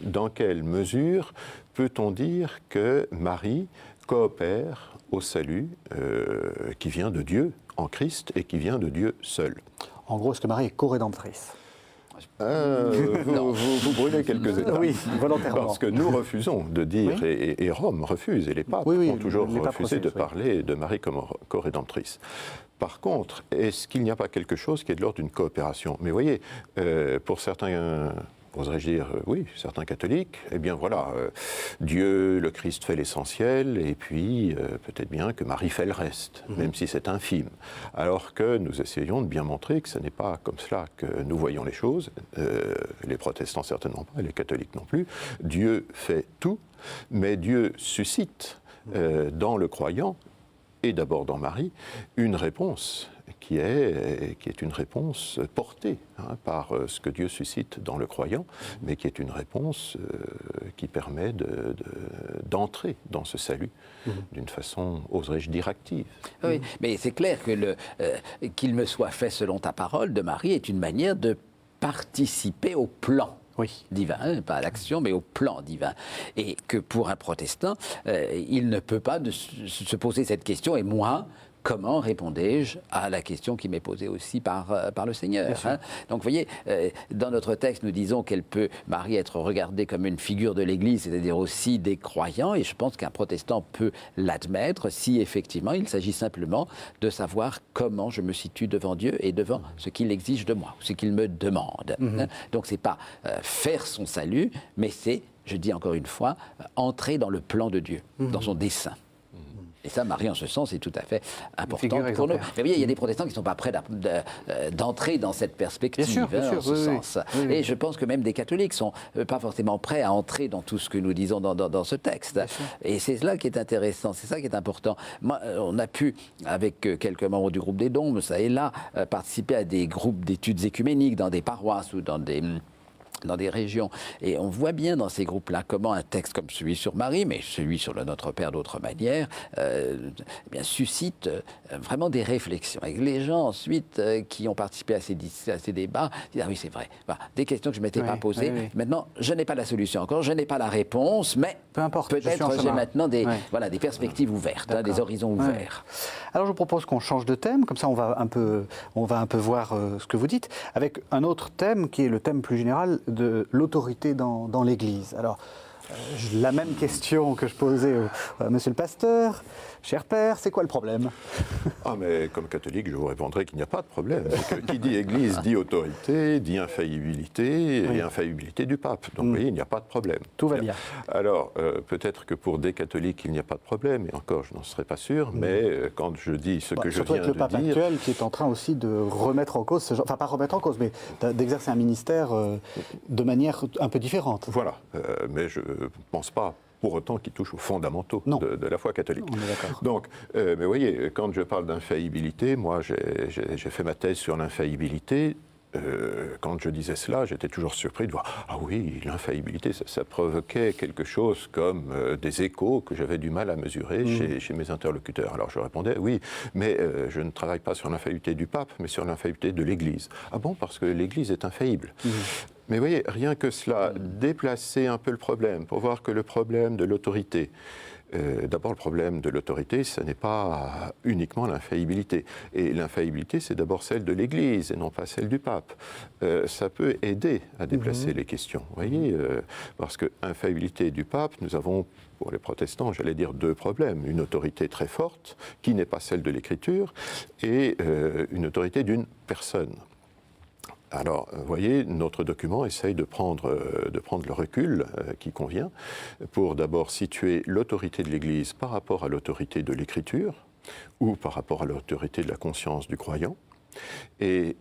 Dans quelle mesure peut-on dire que Marie coopère au salut qui vient de Dieu en Christ et qui vient de Dieu seul?
En gros, est-ce que Marie est co-rédemptrice?
Vous brûlez quelques étapes.
Oui, volontairement.
Parce que nous refusons de dire, et Rome refuse, et les papes ont toujours refusé de parler de Marie comme co-rédemptrice. Par contre, est-ce qu'il n'y a pas quelque chose qui est de l'ordre d'une coopération? Mais voyez, pour certains... oserais-je dire, oui, certains catholiques, eh bien voilà, Dieu, le Christ fait l'essentiel, et puis peut-être bien que Marie fait le reste, même si c'est infime. Alors que nous essayons de bien montrer que ce n'est pas comme cela que nous voyons les choses, les protestants certainement pas, et les catholiques non plus. Dieu fait tout, mais Dieu suscite dans le croyant, et d'abord dans Marie, une réponse qui est une réponse portée par ce que Dieu suscite dans le croyant, mais qui est une réponse qui permet d'entrer dans ce salut d'une façon, oserais-je dire, active.
Oui, mais c'est clair que qu'il me soit fait selon ta parole de Marie est une manière de participer au plan divin, pas à l'action, mais au plan divin. Et que pour un protestant, il ne peut pas se poser cette question, et moi, comment répondais-je à la question qui m'est posée aussi par le Seigneur, Donc vous voyez, dans notre texte, nous disons qu'elle peut, Marie, être regardée comme une figure de l'Église, c'est-à-dire aussi des croyants, et je pense qu'un protestant peut l'admettre si effectivement il s'agit simplement de savoir comment je me situe devant Dieu et devant ce qu'il exige de moi, ce qu'il me demande. Donc c'est pas faire son salut, mais c'est, je dis encore une fois, entrer dans le plan de Dieu, dans son dessein. Et ça, Marie, en ce sens, est tout à fait important pour nous. Mais vous voyez, il y a des protestants qui ne sont pas prêts d'entrer dans cette perspective, en ce sens. Et je pense que même des catholiques ne sont pas forcément prêts à entrer dans tout ce que nous disons dans ce texte. Et c'est cela qui est intéressant, c'est ça qui est important. Moi, on a pu, avec quelques membres du groupe des Dombes, ça et là, participer à des groupes d'études écuméniques dans des paroisses ou dans des régions. Et on voit bien dans ces groupes-là comment un texte comme celui sur Marie, mais celui sur le Notre Père d'autre manière, suscite vraiment des réflexions. Et les gens ensuite qui ont participé à ces débats disent « Ah oui, c'est vrai, voilà, des questions que je ne m'étais pas posées. Maintenant, je n'ai pas la solution encore, je n'ai pas la réponse, mais peut-être j'ai maintenant des perspectives ouvertes, des horizons ouverts. »
Alors je vous propose qu'on change de thème, comme ça on va un peu voir ce que vous dites, avec un autre thème qui est le thème plus général de l'autorité dans l'Église. Alors, la même question que je posais à monsieur le pasteur. Cher père, c'est quoi le problème?
Mais comme catholique, je vous répondrai qu'il n'y a pas de problème. Qui dit Église dit autorité, dit infaillibilité, et infaillibilité du pape. Donc vous voyez, il n'y a pas de problème.
Tout va bien.
Alors, peut-être que pour des catholiques, il n'y a pas de problème, et encore, je n'en serais pas sûr, mais quand je dis ce que je viens de dire...
Surtout avec le pape actuel qui est en train aussi de remettre en cause, enfin pas remettre en cause, mais d'exercer un ministère de manière un peu différente.
Voilà, mais je ne pense pas pour autant qui touche aux fondamentaux de la foi catholique.
On est d'accord.
Donc, mais voyez, quand je parle d'infaillibilité, moi j'ai fait ma thèse sur l'infaillibilité. quand je disais cela, j'étais toujours surpris de voir, ah oui, l'infaillibilité, ça provoquait quelque chose comme des échos que j'avais du mal à mesurer chez mes interlocuteurs. Alors je répondais, oui, mais je ne travaille pas sur l'infaillibilité du pape, mais sur l'infaillibilité de l'Église. Ah bon, parce que l'Église est infaillible. Mais vous voyez, rien que cela, déplacer un peu le problème, pour voir que le problème de l'autorité, d'abord, le problème de l'autorité, ce n'est pas uniquement l'infaillibilité. Et l'infaillibilité, c'est d'abord celle de l'Église et non pas celle du pape. Ça peut aider à déplacer les questions, vous voyez, parce que l'infaillibilité du pape, nous avons, pour les protestants, j'allais dire deux problèmes. Une autorité très forte, qui n'est pas celle de l'Écriture, et une autorité d'une personne. Alors, vous voyez, notre document essaye de prendre le recul qui convient pour d'abord situer l'autorité de l'Église par rapport à l'autorité de l'Écriture ou par rapport à l'autorité de la conscience du croyant et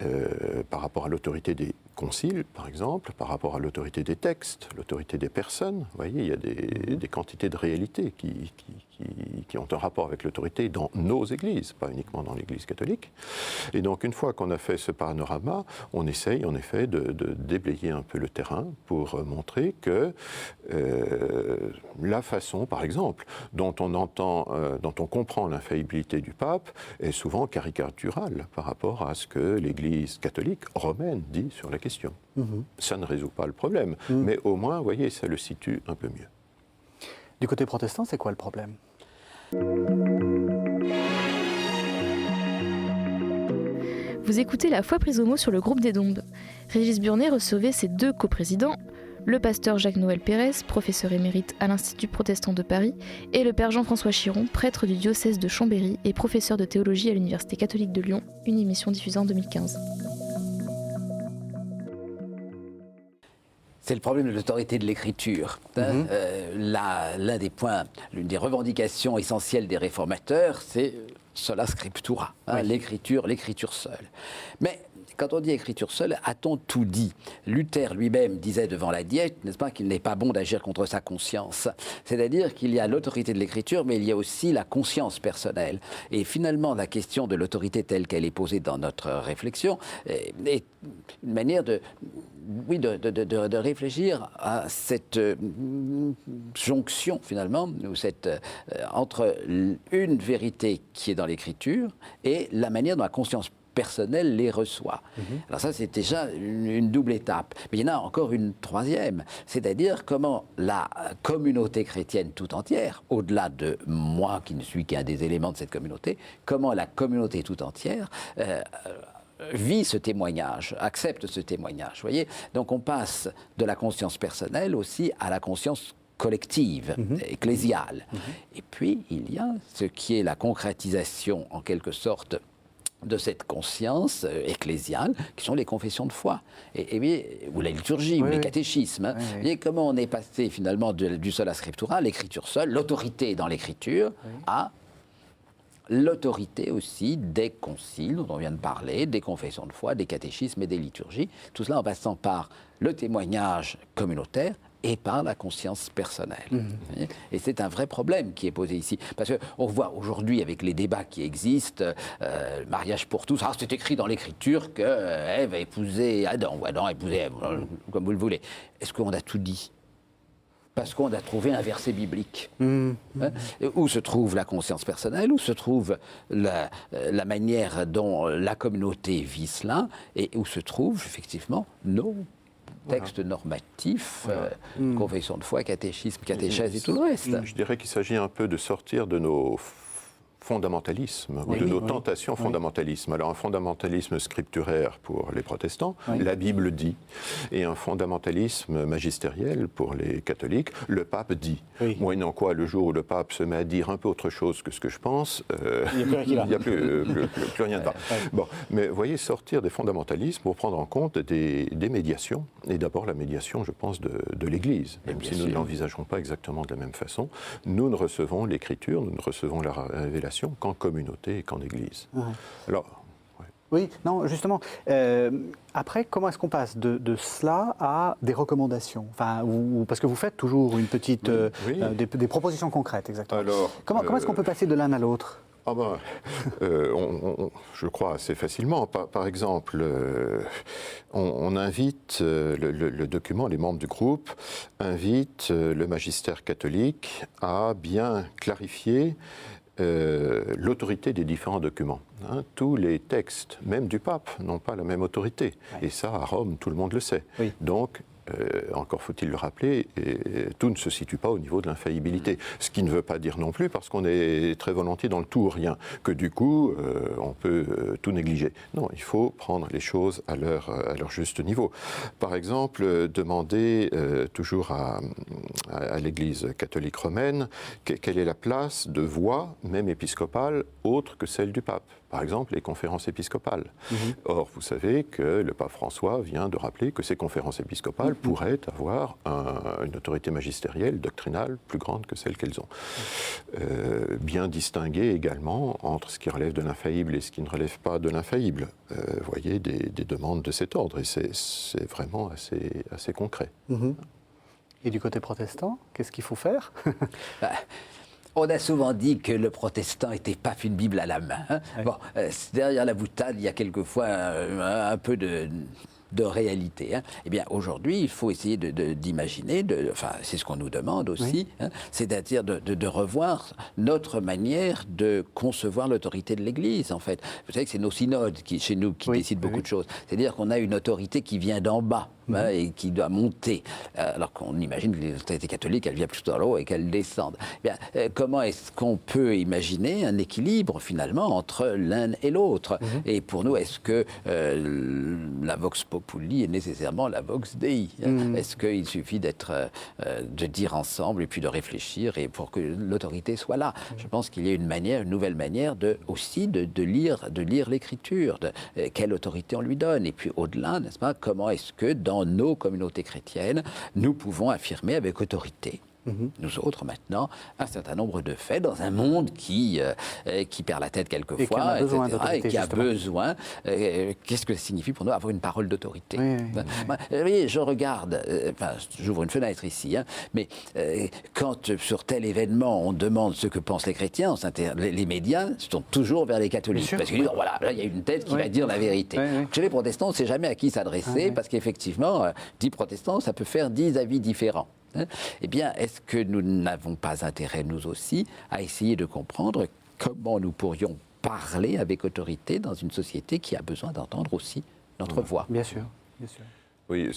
par rapport à l'autorité des conciles, par exemple, par rapport à l'autorité des textes, l'autorité des personnes. Vous voyez, il y a des quantités de réalités qui ont un rapport avec l'autorité dans nos églises, pas uniquement dans l'Église catholique. Et donc, une fois qu'on a fait ce panorama, on essaye en effet de déblayer un peu le terrain pour montrer que la façon, par exemple, dont on comprend l'infaillibilité du pape est souvent caricaturale par rapport à ce que l'Église catholique romaine dit sur la question. Ça ne résout pas le problème, mais au moins, vous voyez, ça le situe un peu mieux.
Du côté protestant, c'est quoi le problème ?
Vous écoutez La foi prise au mot sur le groupe des Dombes. Régis Burnet recevait ses deux coprésidents, le pasteur Jacques-Noël Pérez, professeur émérite à l'Institut protestant de Paris, et le père Jean-François Chiron, prêtre du diocèse de Chambéry et professeur de théologie à l'Université catholique de Lyon, une émission diffusée en 2015.
C'est le problème de l'autorité de l'écriture. L'une des revendications essentielles des réformateurs, c'est sola scriptura, l'écriture seule. Mais quand on dit écriture seule, a-t-on tout dit ? Luther lui-même disait devant la Diète, n'est-ce pas, qu'il n'est pas bon d'agir contre sa conscience. C'est-à-dire qu'il y a l'autorité de l'écriture, mais il y a aussi la conscience personnelle. Et finalement, la question de l'autorité telle qu'elle est posée dans notre réflexion est une manière de réfléchir à cette jonction, finalement, entre une vérité qui est dans l'écriture et la manière dont la conscience personnelle les reçoit. Alors ça, c'est déjà une double étape. Mais il y en a encore une troisième, c'est-à-dire comment la communauté chrétienne tout entière, au-delà de moi qui ne suis qu'un des éléments de cette communauté, comment la communauté tout entière vit ce témoignage, accepte ce témoignage. Vous voyez ? Donc on passe de la conscience personnelle aussi à la conscience collective, ecclésiale. Et puis, il y a ce qui est la concrétisation, en quelque sorte, de cette conscience ecclésiale, qui sont les confessions de foi, ou la liturgie, ou les catéchismes. Vous voyez comment on est passé finalement du sola scriptura, l'écriture seule, l'autorité dans l'écriture, à l'autorité aussi des conciles dont on vient de parler, des confessions de foi, des catéchismes et des liturgies, tout cela en passant par le témoignage communautaire et par la conscience personnelle. Et c'est un vrai problème qui est posé ici. Parce qu'on voit aujourd'hui, avec les débats qui existent, le mariage pour tous, c'est écrit dans l'Écriture qu'Ève a épousé Adam, ou Adam a épousé Ève, comme vous le voulez. Est-ce qu'on a tout dit ? Parce qu'on a trouvé un verset biblique. Où se trouve la conscience personnelle, où se trouve la manière dont la communauté vit cela, et où se trouvent effectivement nos textes normatifs, confession de foi, catéchisme, catéchèse et tout le reste.
Je dirais qu'il s'agit un peu de sortir de nos fondamentalisme, ou de nos tentations fondamentalisme. Alors un fondamentalisme scripturaire pour les protestants, la Bible dit, et un fondamentalisme magistériel pour les catholiques, le pape dit. Moyennant quoi, le jour où le pape se met à dire un peu autre chose que ce que je pense, il n'y a plus rien de va. Bon, mais vous voyez, sortir des fondamentalismes pour prendre en compte des médiations, et d'abord la médiation, je pense, de l'Église, même si nous ne l'envisagerons pas exactement de la même façon. Nous ne recevons l'Écriture, nous ne recevons la révélation qu'en communauté et qu'en Église. Alors,
oui, non, justement. Après, comment est-ce qu'on passe de cela à des recommandations ? Enfin, parce que vous faites toujours une petite, des propositions concrètes, exactement.
Alors,
comment est-ce qu'on peut passer de l'un à l'autre ?
Ah ben, je crois assez facilement. Par exemple, on invite, le document, les membres du groupe invitent le magistère catholique à bien clarifier l'autorité des différents documents. Hein. Tous les textes, même du pape, n'ont pas la même autorité. Ouais. Et ça, à Rome, tout le monde le sait. Oui. Donc, encore faut-il le rappeler, tout ne se situe pas au niveau de l'infaillibilité. Ce qui ne veut pas dire non plus, parce qu'on est très volontiers dans le tout ou rien, que du coup, on peut tout négliger. Non, il faut prendre les choses à leur juste niveau. Par exemple, demander toujours à l'Église catholique romaine quelle est la place de voix, même épiscopale, autre que celle du pape. Par exemple, les conférences épiscopales. Or, vous savez que le pape François vient de rappeler que ces conférences épiscopales pourraient avoir une autorité magistérielle, doctrinale, plus grande que celle qu'elles ont. Bien distinguer également entre ce qui relève de l'infaillible et ce qui ne relève pas de l'infaillible. Vous voyez, des demandes de cet ordre, et c'est vraiment assez concret.
Et du côté protestant, qu'est-ce qu'il faut faire?
On a souvent dit que le protestant était pape une Bible à la main. Hein. Oui. Bon, derrière la boutade, il y a quelquefois un peu de réalité. Hein. Eh bien, aujourd'hui, il faut essayer d'imaginer, enfin, c'est ce qu'on nous demande aussi, hein, c'est-à-dire de revoir notre manière de concevoir l'autorité de l'Église, en fait. Vous savez que c'est nos synodes, chez nous, qui décident beaucoup de choses. C'est-à-dire qu'on a une autorité qui vient d'en bas. Hein, et qui doit monter, alors qu'on imagine que l'autorité catholique, elle vient plutôt en haut et qu'elle descende. Eh bien, comment est-ce qu'on peut imaginer un équilibre, finalement, entre l'un et l'autre? Et pour nous, est-ce que la vox populi est nécessairement la vox dei? Est-ce qu'il suffit de dire ensemble et puis de réfléchir et pour que l'autorité soit là? Je pense qu'il y a une nouvelle manière aussi de lire l'Écriture, quelle autorité on lui donne. Et puis au-delà, n'est-ce pas, comment est-ce que dans nos communautés chrétiennes, nous pouvons affirmer avec autorité, nous autres maintenant, un certain nombre de faits dans un monde qui perd la tête quelquefois, et qui a besoin. Qu'est-ce que ça signifie pour nous avoir une parole d'autorité? Vous voyez, je regarde, j'ouvre une fenêtre ici, hein, mais quand sur tel événement on demande ce que pensent les chrétiens, les médias se tournent toujours vers les catholiques. Parce qu'ils disent, voilà, là il y a une tête qui va dire la vérité. Chez les protestants, on ne sait jamais à qui s'adresser, parce qu'effectivement, 10 protestants, ça peut faire 10 avis différents. Eh bien, est-ce que nous n'avons pas intérêt, nous aussi, à essayer de comprendre comment nous pourrions parler avec autorité dans une société qui a besoin d'entendre aussi notre voix?
Bien sûr, bien sûr.
Oui,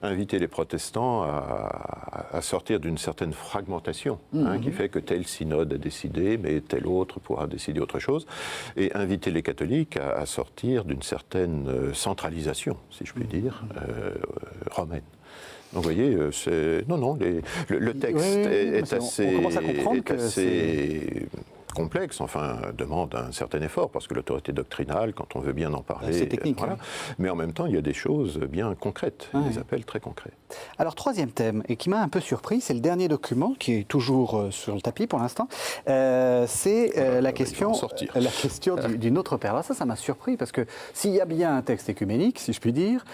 inviter les protestants à sortir d'une certaine fragmentation qui fait que tel synode a décidé, mais tel autre pourra décider autre chose, et inviter les catholiques à sortir d'une certaine centralisation, si je puis dire, romaine. Donc vous voyez, le texte est assez complexe, enfin, demande un certain effort, parce que l'autorité doctrinale, quand on veut bien en parler,
c'est technique.
Voilà. Mais en même temps, il y a des choses bien concrètes, des appels très concrets.
Alors, troisième thème, et qui m'a un peu surpris, c'est le dernier document, qui est toujours sur le tapis pour l'instant, c'est la question du Notre Père. Alors ça m'a surpris, parce que s'il y a bien un texte écuménique, si je puis dire,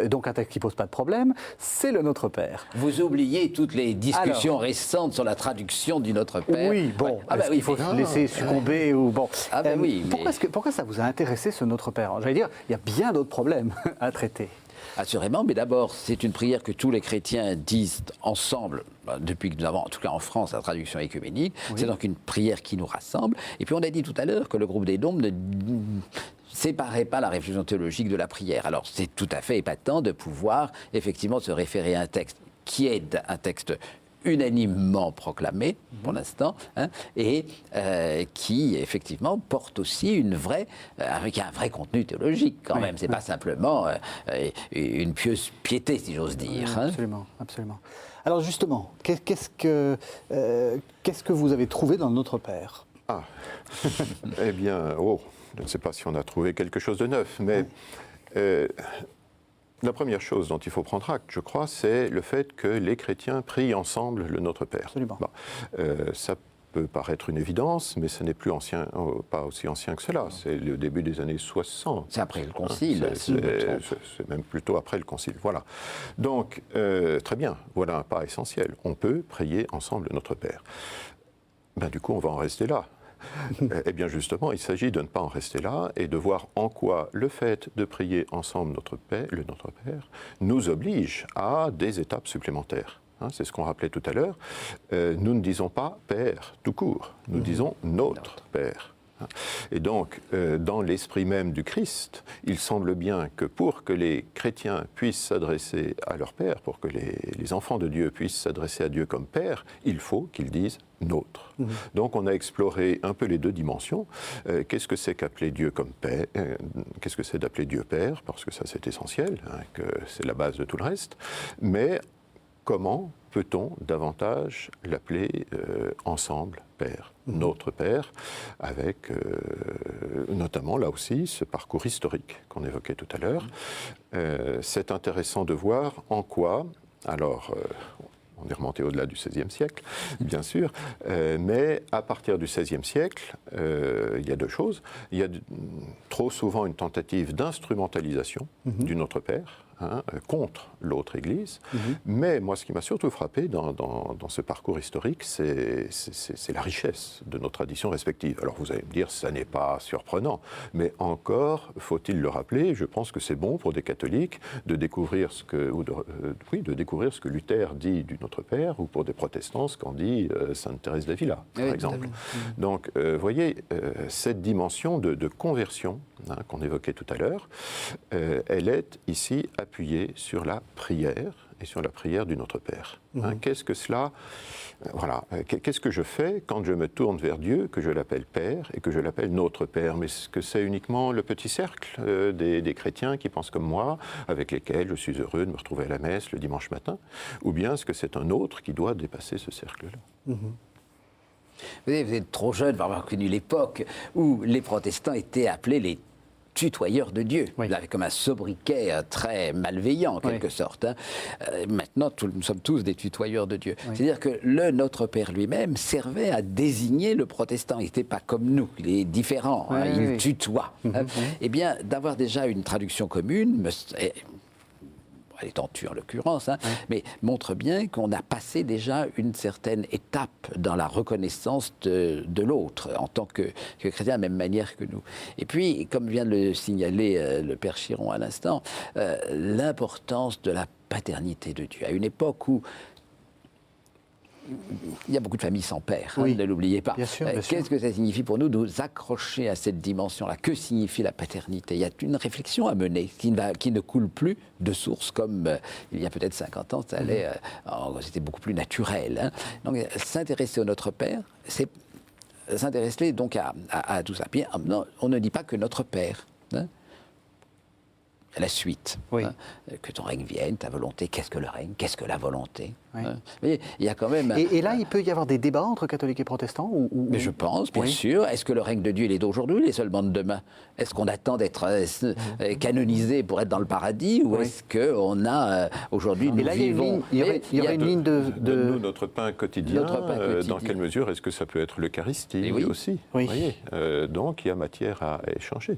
donc un texte qui ne pose pas de problème, c'est le Notre Père.
Vous oubliez toutes les discussions récentes sur la traduction du Notre Père.
Oui, bon, il faut laisser succomber ou bon. Pourquoi ça vous a intéressé, ce Notre Père? J'allais dire, il y a bien d'autres problèmes à traiter.
Assurément, mais d'abord, c'est une prière que tous les chrétiens disent ensemble, depuis que nous avons, en tout cas en France, la traduction écuménique. C'est donc une prière qui nous rassemble. Et puis on a dit tout à l'heure que le groupe des Dombes ne séparait pas la réflexion théologique de la prière. Alors c'est tout à fait épatant de pouvoir effectivement se référer à un texte qui est un texte unanimement proclamé pour l'instant, hein, et qui effectivement porte aussi avec un vrai contenu théologique quand même. C'est pas simplement une pieuse piété, si j'ose dire.
Absolument, absolument. Alors justement, qu'est-ce que vous avez trouvé dans Notre Père?
Eh bien, je ne sais pas si on a trouvé quelque chose de neuf, mais la première chose dont il faut prendre acte, je crois, c'est le fait que les chrétiens prient ensemble le Notre Père.
Absolument.
Bon, ça peut paraître une évidence, mais ce n'est plus pas aussi ancien que cela. C'est le début des années 60.
C'est après le Concile.
C'est même plutôt après le Concile. Voilà. Donc, très bien, voilà un pas essentiel. On peut prier ensemble le Notre Père. Du coup, on va en rester là. Eh bien justement, il s'agit de ne pas en rester là et de voir en quoi le fait de prier ensemble Notre Père nous oblige à des étapes supplémentaires. C'est ce qu'on rappelait tout à l'heure. Nous ne disons pas Père tout court, nous disons notre Père. Et donc, dans l'esprit même du Christ, il semble bien que pour que les chrétiens puissent s'adresser à leur Père, pour que les enfants de Dieu puissent s'adresser à Dieu comme Père, il faut qu'ils disent nôtre. Donc on a exploré un peu les deux dimensions. Qu'est-ce que c'est qu'appeler Dieu comme Père? Qu'est-ce que c'est d'appeler Dieu Père? Parce que ça c'est essentiel, que c'est la base de tout le reste. Mais comment peut-on davantage l'appeler ensemble Père, notre Père, avec notamment là aussi ce parcours historique qu'on évoquait tout à l'heure. C'est intéressant de voir en quoi, alors on est remonté au-delà du XVIe siècle, bien sûr, mais à partir du XVIe siècle, il y a deux choses. Il y a trop souvent une tentative d'instrumentalisation du Notre Père, contre l'autre Église. Mais moi, ce qui m'a surtout frappé dans ce parcours historique, c'est la richesse de nos traditions respectives. Alors vous allez me dire, ça n'est pas surprenant, mais encore, faut-il le rappeler, je pense que c'est bon pour des catholiques de découvrir ce que, découvrir ce que Luther dit du Notre Père, ou pour des protestants, ce qu'en dit Sainte Thérèse d'Avila, par exemple. Donc, voyez, cette dimension de conversion qu'on évoquait tout à l'heure, elle est ici appuyée sur la prière et sur la prière du Notre Père. Qu'est-ce que cela... Voilà. Qu'est-ce que je fais quand je me tourne vers Dieu, que je l'appelle Père et que je l'appelle Notre Père? Mais est-ce que c'est uniquement le petit cercle des chrétiens qui pensent comme moi, avec lesquels je suis heureux de me retrouver à la messe le dimanche matin? Ou bien est-ce que c'est un autre qui doit dépasser ce cercle-là?
Vous êtes trop jeune pour avoir connu l'époque où les protestants étaient appelés les tutoyeurs de Dieu, avec comme un sobriquet très malveillant en quelque sorte. Maintenant, nous sommes tous des tutoyeurs de Dieu. C'est-à-dire que le Notre Père lui-même servait à désigner le protestant. Il n'était pas comme nous, il est différent, il tutoie. Eh bien, d'avoir déjà une traduction commune, elle est en tu en l'occurrence, mais montre bien qu'on a passé déjà une certaine étape dans la reconnaissance de l'autre en tant que chrétien, de la même manière que nous. Et puis, comme vient de le signaler le Père Chiron à l'instant, l'importance de la paternité de Dieu. À une époque où il y a beaucoup de familles sans père, ne l'oubliez pas. Qu'est-ce que ça signifie pour nous de nous accrocher à cette dimension-là? Que signifie la paternité? Il y a une réflexion à mener qui ne coule plus de source comme il y a peut-être 50 ans, c'était beaucoup plus naturel. Donc s'intéresser au Notre Père, c'est s'intéresser donc à tout ça. Puis, on ne dit pas que Notre Père. La suite, que ton règne vienne, ta volonté, qu'est-ce que le règne, qu'est-ce que la volonté? Mais il y a quand même...
Et là, il peut y avoir des débats entre catholiques et protestants
Mais je pense, bien sûr. Est-ce que le règne de Dieu, il est d'aujourd'hui ou il est seulement de demain? Est-ce qu'on attend d'être canonisé pour être dans le paradis, ou est-ce qu'on a aujourd'hui, nous vivons...
Il y aurait une ligne de...
Donne-nous notre pain quotidien. Dans quelle mesure est-ce que ça peut être l'Eucharistie aussi? Voyez, donc, il y a matière à échanger.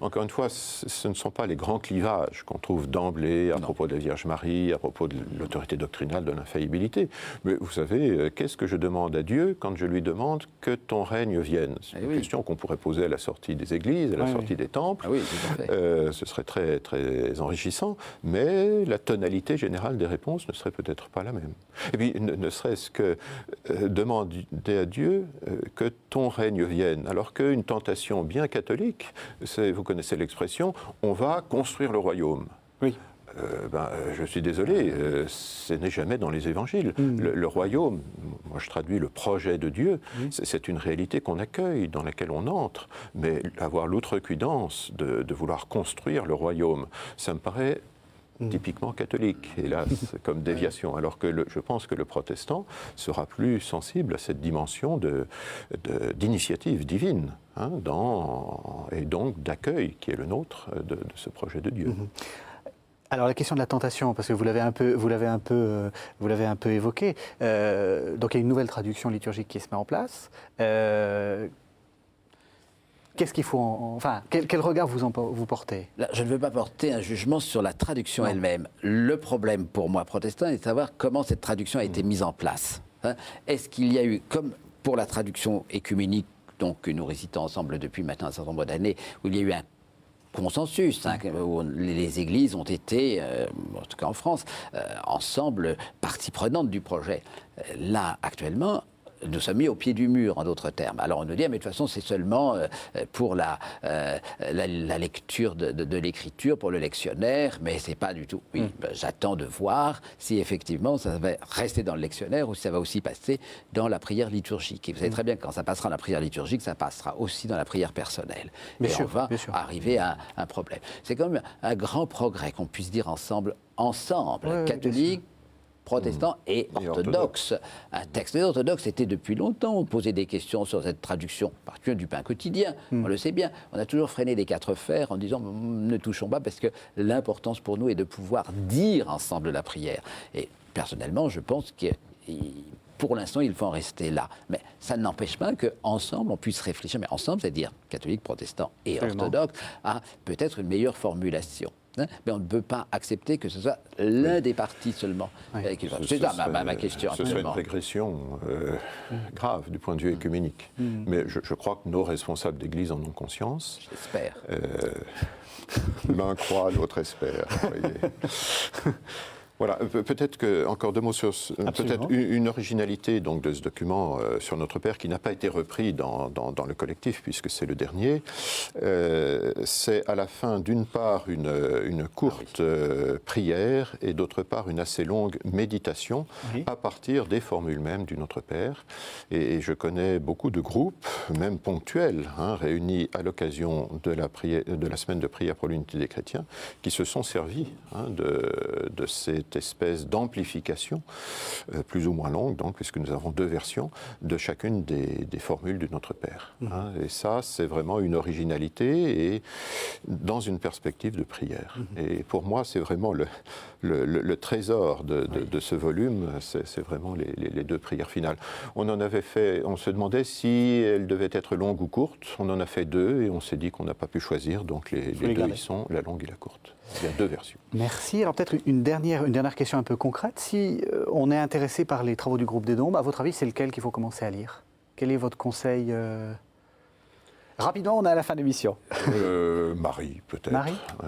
Encore une fois, ce ne sont pas les grands clivages qu'on trouve d'emblée à propos de la Vierge Marie, à propos de l'autorité doctrinale de l'infaillibilité. Mais vous savez, qu'est-ce que je demande à Dieu quand je lui demande que ton règne vienne? C'est une question qu'on pourrait poser à la sortie des églises, à la sortie des temples. Ce serait très, très enrichissant, mais la tonalité générale des réponses ne serait peut-être pas la même. Et puis, ne serait-ce que demander à Dieu que ton règne vienne, alors qu'une tentation bien catholique, vous connaissez l'expression, on va construire le royaume. Je suis désolé, ce n'est jamais dans les évangiles. Le royaume, moi je traduis le projet de Dieu, c'est une réalité qu'on accueille, dans laquelle on entre. Mais avoir l'outrecuidance de vouloir construire le royaume, ça me paraît typiquement catholique, hélas, comme déviation. Alors que je pense que le protestant sera plus sensible à cette dimension d'initiative divine, et donc d'accueil qui est le nôtre de ce projet de Dieu.
Alors la question de la tentation, parce que vous l'avez un peu évoqué. Donc il y a une nouvelle traduction liturgique qui se met en place. Qu'est-ce qu'il faut quel regard vous portez?
Là, je ne veux pas porter un jugement sur la traduction elle-même. Le problème pour moi, protestant, est de savoir comment cette traduction a été mise en place. Est-ce qu'il y a eu, comme pour la traduction écuménique, donc, que nous récitons ensemble depuis maintenant un certain nombre d'années, où il y a eu un consensus, où les églises ont été, en tout cas en France, ensemble partie prenante du projet. Là, actuellement, nous sommes mis au pied du mur, en d'autres termes. Alors on nous dit, mais de toute façon, c'est seulement pour la lecture de l'écriture, pour le lectionnaire, mais c'est pas du tout. Oui, j'attends de voir si effectivement ça va rester dans le lectionnaire ou si ça va aussi passer dans la prière liturgique. Et vous savez très bien que quand ça passera dans la prière liturgique, ça passera aussi dans la prière personnelle.
Bien
Et
sûr,
on va
bien sûr.
arriver à un problème. C'est quand même un grand progrès qu'on puisse dire ensemble,
Ouais,
catholiques, protestants et orthodoxes. Un texte orthodoxe était depuis longtemps. On posait des questions sur cette traduction, particulièrement du pain quotidien. On le sait bien. On a toujours freiné les 4 fers en disant ne touchons pas parce que l'importance pour nous est de pouvoir dire ensemble la prière. Et personnellement, je pense que pour l'instant, il faut en rester là. Mais ça n'empêche pas qu'ensemble, on puisse réfléchir, mais ensemble, c'est-à-dire catholiques, protestants et orthodoxes, à peut-être une meilleure formulation. Mais on ne peut pas accepter que ce soit l'un des partis seulement. C'est ça ma question.
Ce serait une régression grave du point de vue écuménique. Mais je crois que nos responsables d'Église en ont conscience.
J'espère.
L'un croit, l'autre espère. Voyez. Voilà, peut-être que, encore 2 mots sur peut-être une originalité donc, de ce document sur notre Père qui n'a pas été repris dans le collectif puisque c'est le dernier. C'est à la fin d'une part une courte prière et d'autre part une assez longue méditation à partir des formules mêmes du Notre Père. Et je connais beaucoup de groupes, même ponctuels, réunis à l'occasion de la semaine de prière pour l'unité des chrétiens, qui se sont servis de cette espèce d'amplification, plus ou moins longue, donc, puisque nous avons 2 versions, de chacune des formules du Notre Père. Et ça, c'est vraiment une originalité et dans une perspective de prière. Et pour moi, c'est vraiment le trésor de ce volume, c'est vraiment les 2 prières finales. On se demandait si elles devaient être longues ou courtes. On en a fait 2 et on s'est dit qu'on n'a pas pu choisir, donc les 2 y sont, la longue et la courte. Il y a 2 versions.
Merci. Alors peut-être une dernière question un peu concrète. Si on est intéressé par les travaux du groupe des Dombes, à votre avis, c'est lequel qu'il faut commencer à lire? Quel est votre conseil Rapidement, on est à la fin de l'émission.
Marie, peut-être.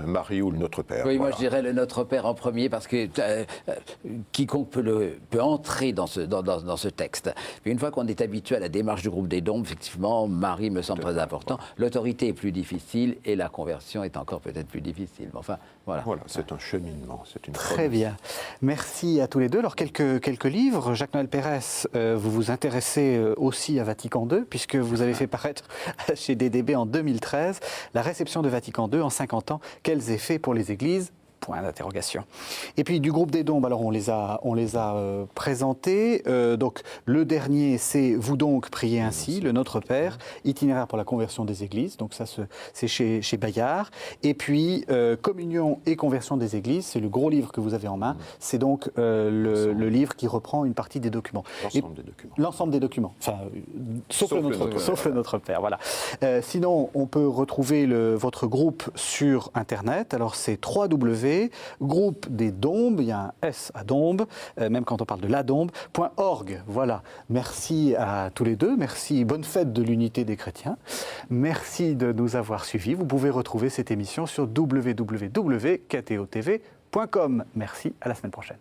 Marie
ou le Notre Père.
Oui, moi je dirais le Notre Père en premier parce que quiconque peut entrer dans ce texte. Mais une fois qu'on est habitué à la démarche du groupe des Dombes, effectivement, Marie me semble très important. L'autorité est plus difficile et la conversion est encore peut-être plus difficile. Mais enfin, voilà.
Voilà, c'est un cheminement, c'est une
Très bien. Merci à tous les deux. Alors, quelques livres. Jacques-Noël Pérès, vous vous intéressez aussi à Vatican II, puisque vous avez fait paraître chez DDB en 2013 la réception de Vatican II en 50 ans. Quels effets pour les églises? Point d'interrogation. Et puis du groupe des Dombes, alors on les a présentés. Donc le dernier, c'est Vous donc priez ainsi, le Notre Père, itinéraire pour la conversion des églises. Donc ça, c'est chez Bayard. Et puis Communion et conversion des églises, c'est le gros livre que vous avez en main. C'est donc le livre qui reprend une partie des documents.
L'ensemble des documents.
L'ensemble des documents. Enfin, sauf le Notre Père. Voilà. Sinon, on peut retrouver votre groupe sur Internet. Alors c'est groupe des Dombes, il y a un S à Dombes, même quand on parle de la Dombe.org. Voilà. Merci à tous les deux. Merci. Bonne fête de l'unité des chrétiens. Merci de nous avoir suivis. Vous pouvez retrouver cette émission sur www.ktotv.com. Merci. À la semaine prochaine.